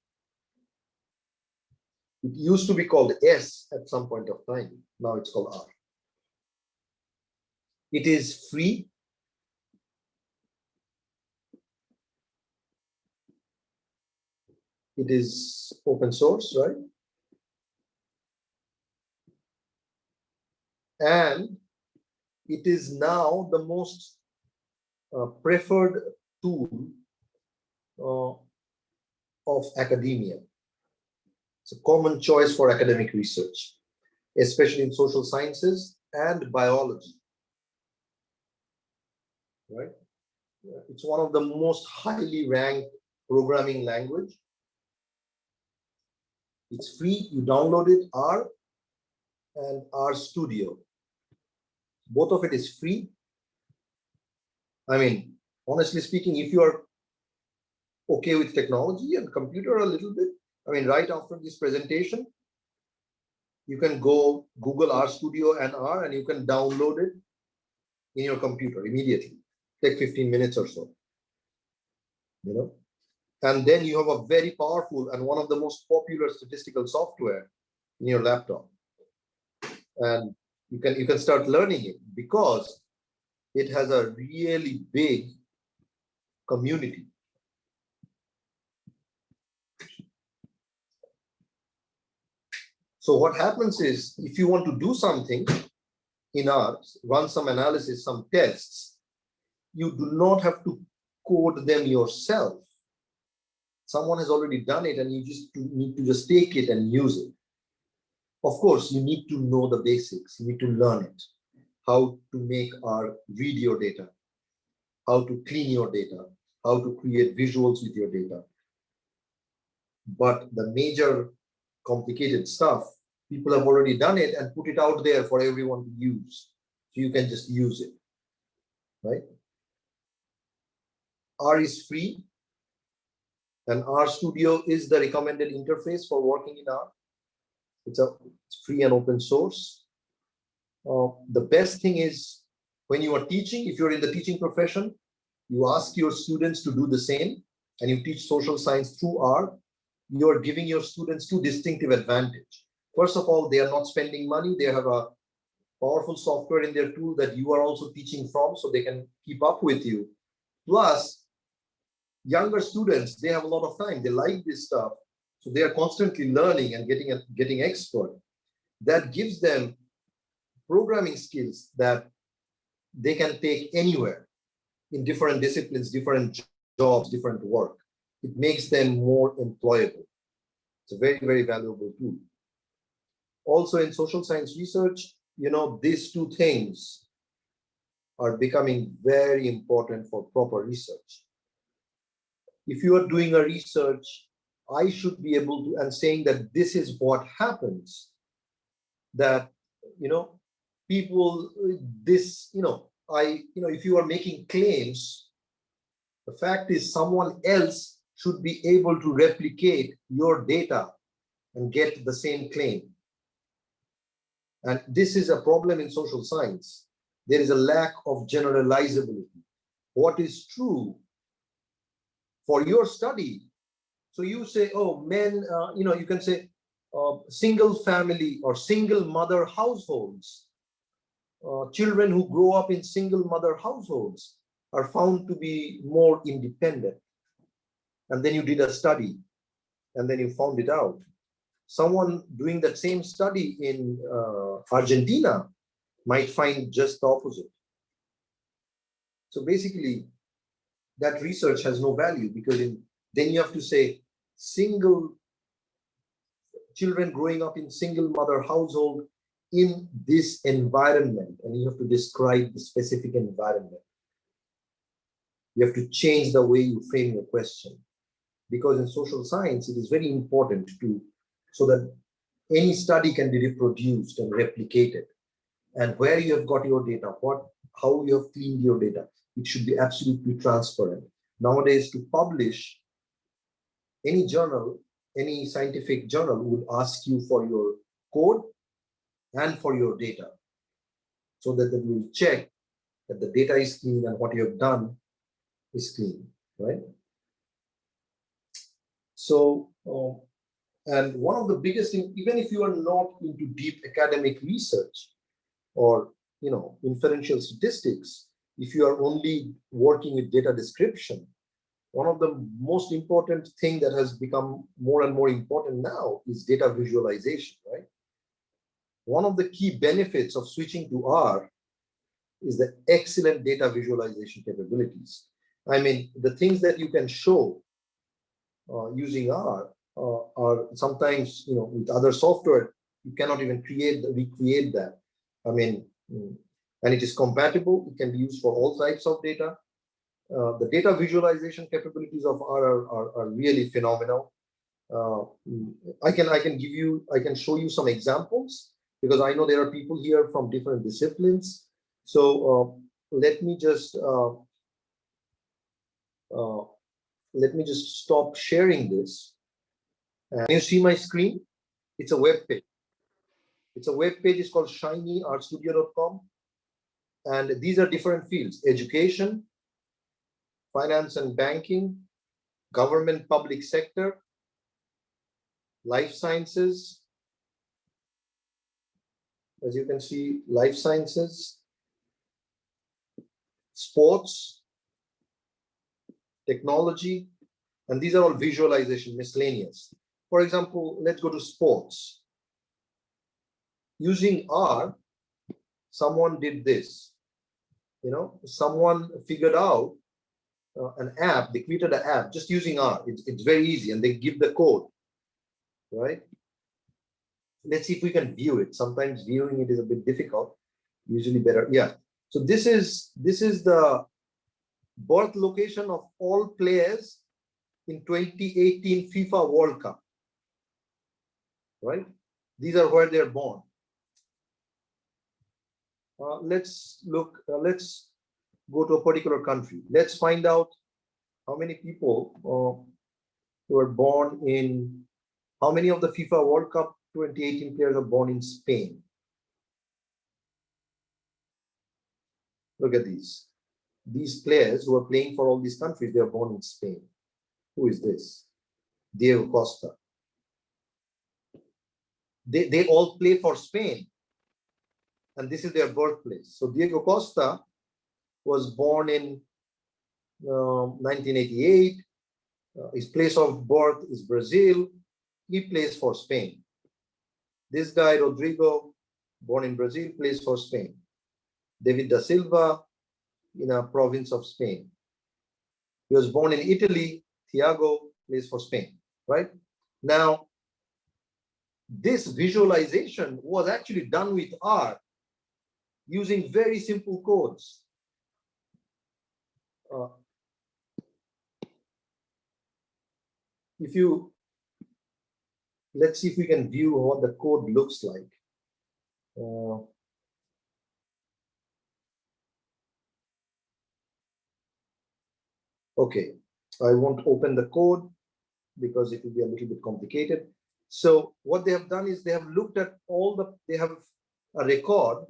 It used to be called S at some point of time. Now it's called R. It is free. It is open source, right? And it is now the most preferred tool of academia. It's a common choice for academic research, especially in social sciences and biology, right? It's one of the most highly ranked programming language. It's free. You download it, R and R Studio. Both of it is free. I mean, honestly speaking, if you are okay with technology and computer a little bit, I mean, right after this presentation, you can go Google R Studio and R, and you can download it in your computer immediately. Take 15 minutes or so, and then you have a very powerful and one of the most popular statistical software in your laptop, and you can start learning it because it has a really big community. So what happens is, if you want to do something in R, run some analysis, some tests, you do not have to code them yourself. Someone has already done it, and you just need to just take it and use it. Of course, you need to know the basics. You need to learn it, how to make or read your data, how to clean your data, how to create visuals with your data. But the major complicated stuff, people have already done it and put it out there for everyone to use. So you can just use it, right? R is free, and R Studio is the recommended interface for working in R. It's free and open source. The best thing is, when you are teaching, if you're in the teaching profession, you ask your students to do the same, and you teach social science through R, you are giving your students two distinctive advantages. First of all, they are not spending money. They have a powerful software in their tool that you are also teaching from, so they can keep up with you. Plus, younger students, they have a lot of time. They like this stuff. So they are constantly learning and getting expert. That gives them programming skills that they can take anywhere in different disciplines, different jobs, different work. It makes them more employable. It's a very, very valuable tool. Also in social science research, these two things are becoming very important for proper research. If you are doing a research, I should be able to, and saying that this is what happens, that, people, this, if you are making claims, the fact is someone else should be able to replicate your data and get the same claim. And this is a problem in social science. There is a lack of generalizability. What is true for your study? So you say, oh, men, you can say single family or single mother households, children who grow up in single mother households are found to be more independent. And then you did a study and then you found it out. Someone doing that same study in Argentina might find just the opposite. So basically, that research has no value, because then you have to say single children growing up in single mother household in this environment, and you have to describe the specific environment. You have to change the way you frame your question, because in social science, it is very important so that any study can be reproduced and replicated. And where you have got your data, how you have cleaned your data, it should be absolutely transparent. Nowadays, to publish, any journal, any scientific journal would ask you for your code and for your data, so that they will check that the data is clean and what you have done is clean, right? So, and one of the biggest things, even if you are not into deep academic research or inferential statistics, if you are only working with data description, one of the most important thing that has become more and more important now is data visualization, right? One of the key benefits of switching to R is the excellent data visualization capabilities. I mean, the things that you can show using R are sometimes, with other software, you cannot even recreate that. I mean, and it is compatible. It can be used for all types of data. The data visualization capabilities of R are really phenomenal. I can show you some examples, because I know there are people here from different disciplines. So let me just stop sharing this. Can you see my screen? It's a web page. It's a web page. It's called shinyrstudio.com. And these are different fields: education, finance and banking, government public sector, life sciences. As you can see, life sciences, sports, technology, and these are all visualization, miscellaneous. For example, let's go to sports. Using R, someone did this. Someone figured out an app. They created an app just using R. It's very easy, and they give the code, right? Let's see if we can view it. Sometimes viewing it is a bit difficult. Usually better. Yeah. So this is the birth location of all players in 2018 FIFA World Cup, right? These are where they're born. Let's go to a particular country. Let's find out how many people were born in, how many of the FIFA World Cup 2018 players are born in Spain. Look at these. These players who are playing for all these countries, they are born in Spain. Who is this? Diego Costa. They all play for Spain, and this is their birthplace. So Diego Costa was born in 1988. His place of birth is Brazil. He plays for Spain. This guy, Rodrigo, born in Brazil, plays for Spain. David da Silva, in a province of Spain. He was born in Italy. Thiago plays for Spain, right? Now, this visualization was actually done with R using very simple codes. if you, let's see if we can view what the code looks like. Okay, I won't open the code because it will be a little bit complicated. So what they have done is they have looked at all the, they have a record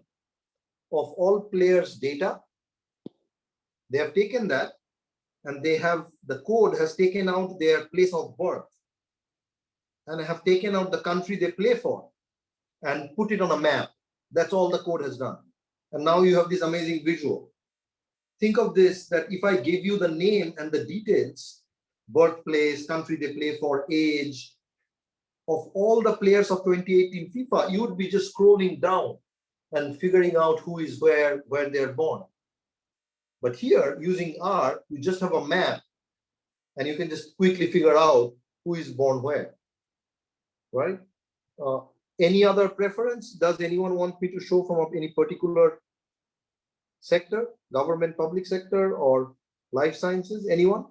of all players' data. They have taken that and they have, the code has taken out their place of birth and have taken out the country they play for and put it on a map. That's all the code has done. And now you have this amazing visual. Think of this, that if I give you the name and the details, birthplace, country they play for, age, of all the players of 2018 FIFA, you would be just scrolling down and figuring out who is where they're born. But here, using R, you just have a map and you can just quickly figure out who is born where, right? Any other preference? Does anyone want me to show from any particular sector, government, public sector, or life sciences? Anyone?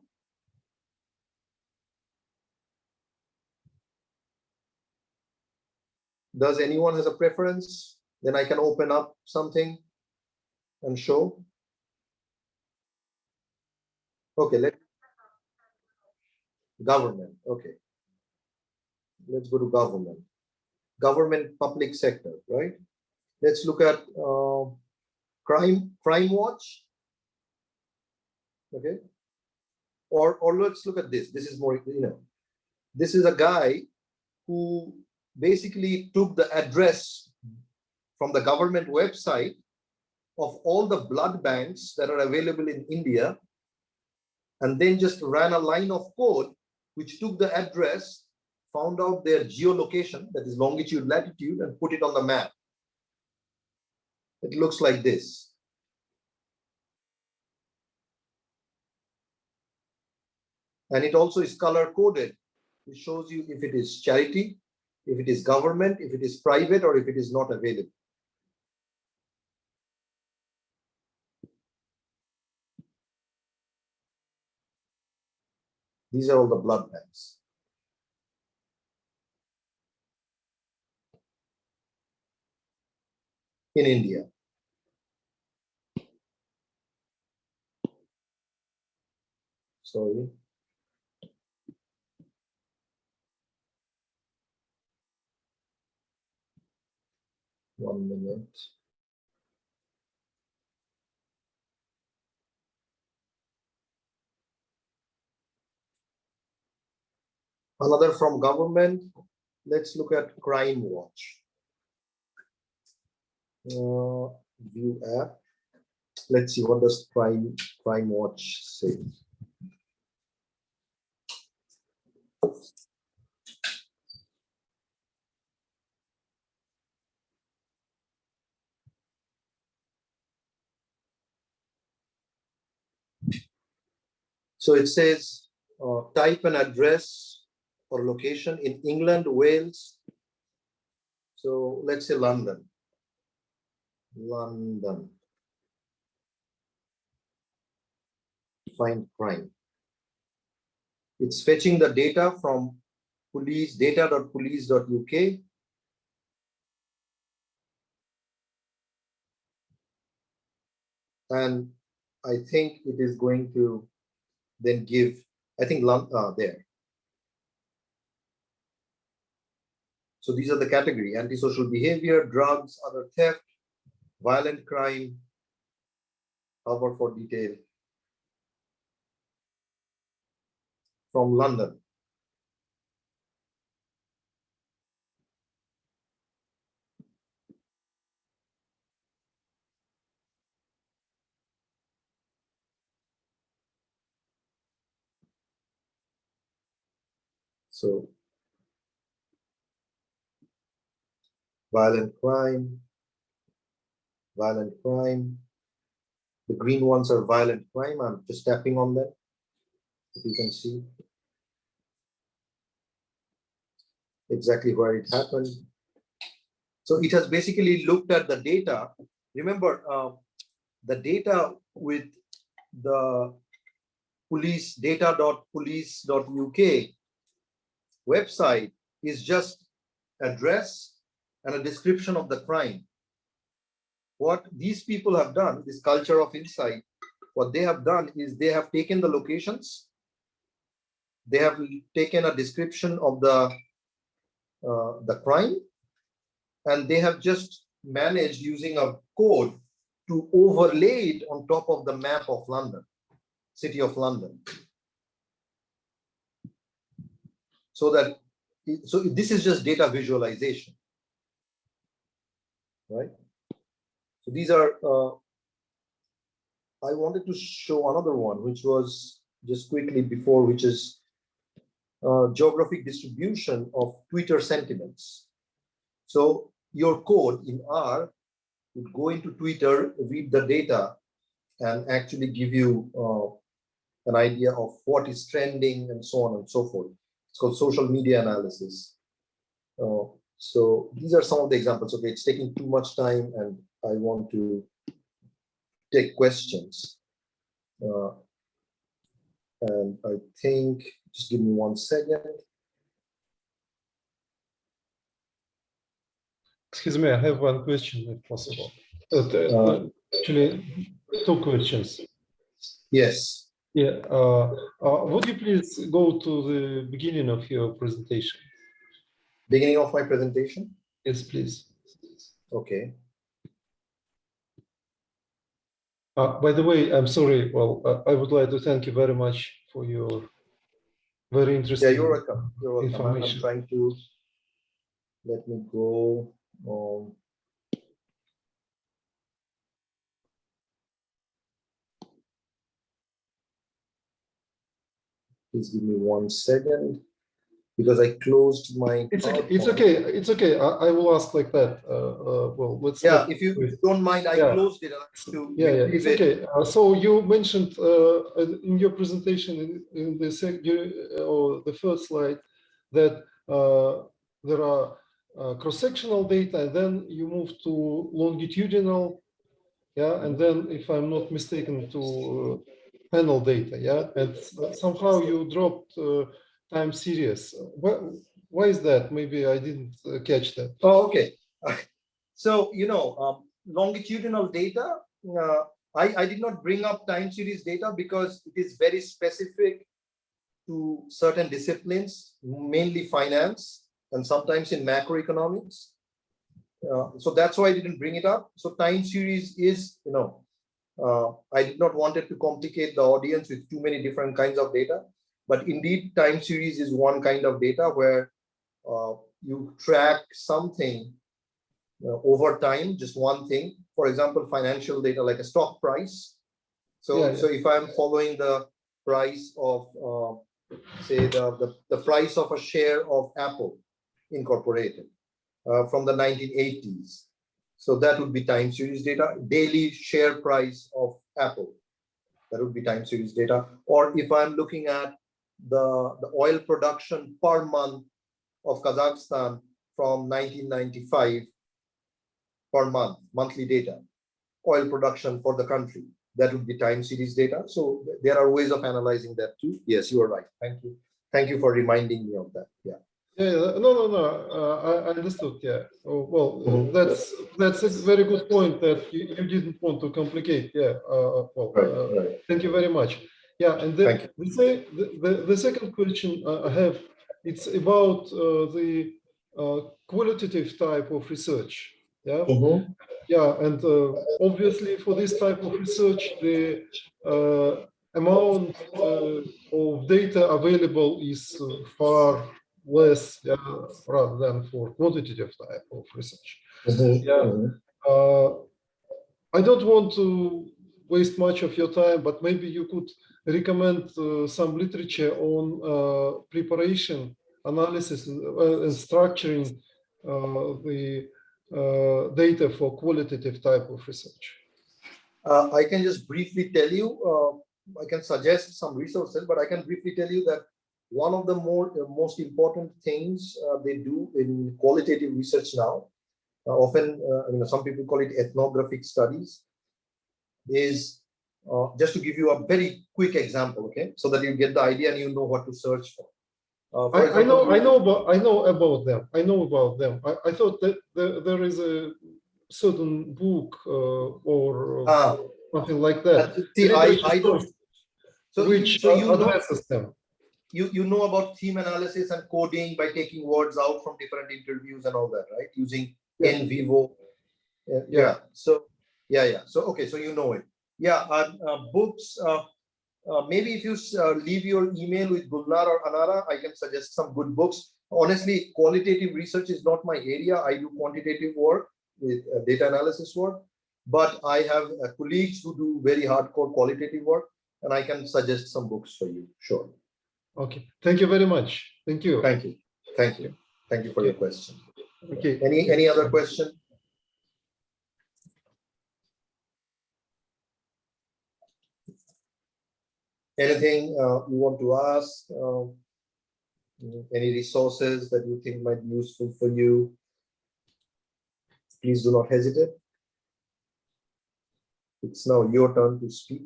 Does anyone has a preference? Then I can open up something and show. Okay, let government. Okay, let's go to government. Government, public sector, right? Let's look at crime watch. Okay, or let's look at this. This is more, this is a guy who basically took the address from the government website of all the blood banks that are available in India, and then just ran a line of code which took the address, found out their geolocation, that is longitude, latitude, and put it on the map. It looks like this. And it also is color coded. It shows you if it is charity, if it is government, if it is private, or if it is not available. These are all the blood banks in India. Sorry. One minute. Another from government. Let's look at crime watch. View app. Let's see, what does crime watch say? So it says type an address or location in England, Wales. So let's say London. London. Find crime. It's fetching the data from police, data.police.uk. And I think it is going to then give, I think, there. So these are the category: antisocial behavior, drugs, other theft, violent crime. How about for detail? From London. So violent crime, violent crime. The green ones are violent crime. I'm just tapping on them, if you can see exactly where it happened. So it has basically looked at the data. Remember, the data with the police data.police.uk website is just address and a description of the crime. What these people have done, this culture of insight, what they have done is they have taken the locations, they have taken a description of the crime, and they have just managed using a code to overlay it on top of the map of London, City of London. So this is just data visualization, right? So these are, I wanted to show another one, which was just quickly before, which is geographic distribution of Twitter sentiments. So your code in R would go into Twitter, read the data, and actually give you an idea of what is trending and so on and so forth. It's called social media analysis. So these are some of the examples. Okay, it's taking too much time, and I want to take questions. And I think, just give me 1 second. Excuse me, I have one question, if possible. Actually, 2 questions. Yes. Yeah. Would you please go to the beginning of your presentation? Beginning of my presentation? Yes, please. Okay. By the way, I'm sorry. Well, I would like to thank you very much for your very interesting. Yeah, you're welcome. You're welcome. Information. I'm trying to, let me go. Please give me 1 second, because I closed my. It's okay. It's okay. It's okay. I will ask like that. Well, let's. Yeah, if you don't mind, I closed it. Yeah, it's okay. So you mentioned in your presentation in the first slide that there are cross-sectional data, and then you move to longitudinal, yeah, and then, if I'm not mistaken, to panel data, yeah, and somehow you dropped time series. Why is that? Maybe I didn't catch that. Oh, okay. So, longitudinal data, I did not bring up time series data because it is very specific to certain disciplines, mainly finance and sometimes in macroeconomics. So that's why I didn't bring it up. So time series is, I did not want it to complicate the audience with too many different kinds of data. But indeed, time series is one kind of data where you track something over time, just one thing. For example, financial data like a stock price. So if I'm following the price of, say, the price of a share of Apple Incorporated from the 1980s. So that would be time series data. Daily share price of Apple, that would be time series data. Or if I'm looking at the oil production per month of Kazakhstan from 1995 per month, monthly data, oil production for the country, that would be time series data. So there are ways of analyzing that too. Yes, you are right. Thank you. Thank you for reminding me of that. Yeah. Yeah, no. I understood. Yeah. Oh, well, that's a very good point that you didn't want to complicate. Yeah. Right. Thank you very much. Yeah, and then the second question I have, it's about the qualitative type of research. Yeah. Yeah, and obviously for this type of research, the amount of data available is far less, rather than for quantitative type of research. I don't want to waste much of your time, but maybe you could recommend some literature on preparation, analysis, and structuring the data for qualitative type of research. I can just briefly tell you, I can suggest some resources, but I can briefly tell you that one of the most important things they do in qualitative research now, often some people call it ethnographic studies, is just to give you a very quick example, okay, so that you get the idea and you know what to search for. For example, I know about them. I thought that there is a certain book or something like that. See, I don't. So which you addresses them. You know about theme analysis and coding by taking words out from different interviews and all that, right? Using in vivo. Yeah. So yeah. So okay. So you know it. Yeah. Books. Maybe if you leave your email with Gulnar or Anara, I can suggest some good books. Honestly, qualitative research is not my area. I do quantitative work with data analysis work, but I have colleagues who do very hardcore qualitative work, and I can suggest some books for you. Sure. Okay. Thank you very much. Thank you. Thank you. Thank you. Thank you for your question. Okay. Any other question? Anything you want to ask? Any resources that you think might be useful for you? Please do not hesitate. It's now your turn to speak.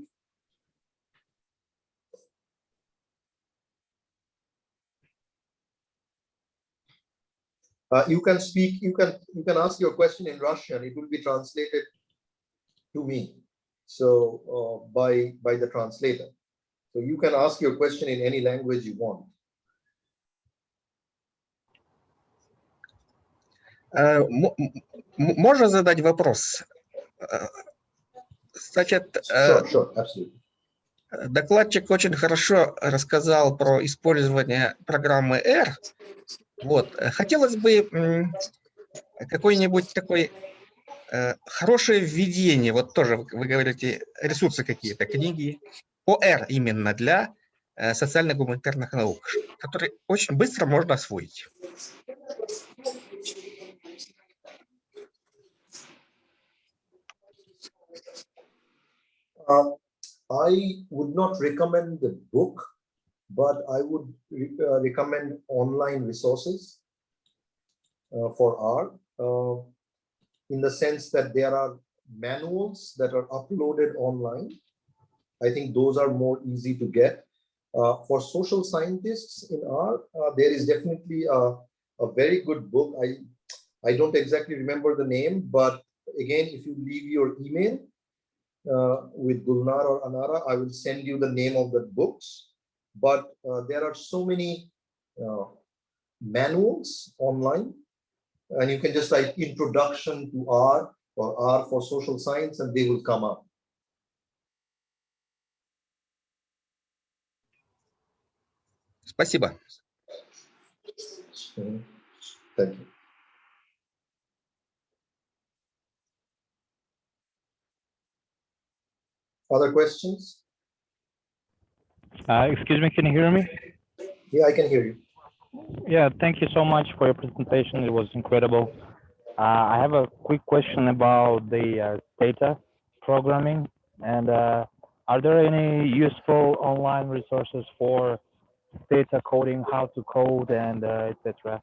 You can speak. You can ask your question in Russian. It will be translated to me, so by the translator. So you can ask your question in any language you want. Можно задать вопрос? Значит, Sure, absolutely. Докладчик очень хорошо рассказал про использование программы R. Вот. Хотелось бы какой-нибудь такой хорошее введение. Вот тоже вы говорите, ресурсы какие-то, книги по R именно для социально-гуманитарных наук, которые очень быстро можно освоить. I would not recommend the book, but I would recommend online resources for R, in the sense that there are manuals that are uploaded online. I think those are more easy to get. For social scientists in R, there is definitely a very good book. I don't exactly remember the name, but again, if you leave your email with Gulnar or Anara, I will send you the name of the books. But there are so many manuals online, and you can just type introduction to R or R for social science, and they will come up. Спасибо. Thank you. Other questions? Excuse me, can you hear me? Yeah, I can hear you. Yeah, thank you so much for your presentation. It was incredible. I have a quick question about the data programming, and are there any useful online resources for data coding, how to code, and etc.?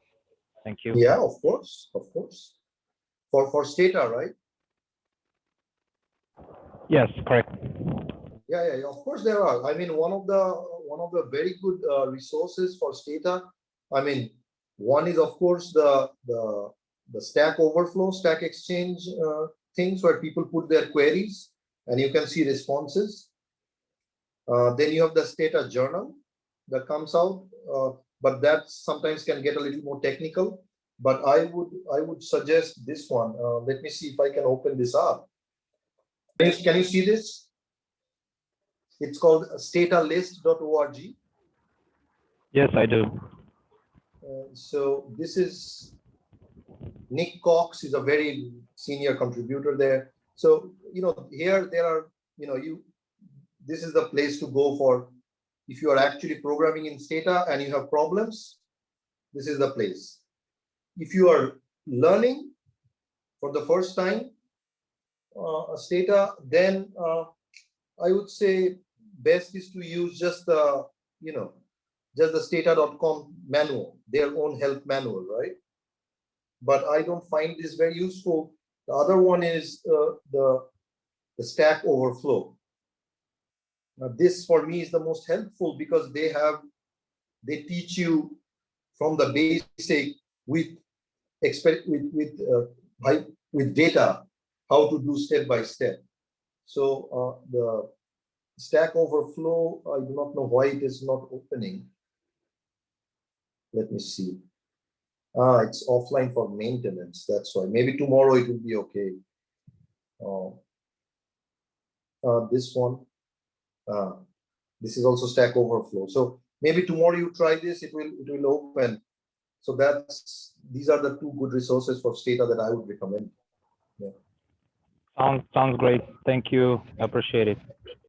Thank you. Yeah, of course. For Stata, right? Yes, correct. Yeah, of course there are. I mean, one of the very good resources for Stata. I mean, one is of course the Stack Overflow, Stack Exchange things where people put their queries and you can see responses. Then you have the Stata Journal that comes out, but that sometimes can get a little more technical. But I would suggest this one. Let me see if I can open this up. Can you see this? It's called statalist.org. Yes, I do. So this is Nick Cox is a very senior contributor there. So, here there are, this is the place to go for if you are actually programming in Stata and you have problems, this is the place. If you are learning for the first time Stata, then I would say best is to use just the, just the stata.com manual, their own help manual, right? But I don't find this very useful. The other one is the Stack Overflow. This for me is the most helpful because they teach you from the basic with with data how to do step by step. So the Stack Overflow, I do not know why it is not opening. Let me see. It's offline for maintenance. That's why. Maybe tomorrow it will be okay. This one. This is also Stack Overflow. So maybe tomorrow you try this. It will open. So these are the two good resources for Stata that I would recommend. Yeah. Sounds great. Thank you. Appreciate it.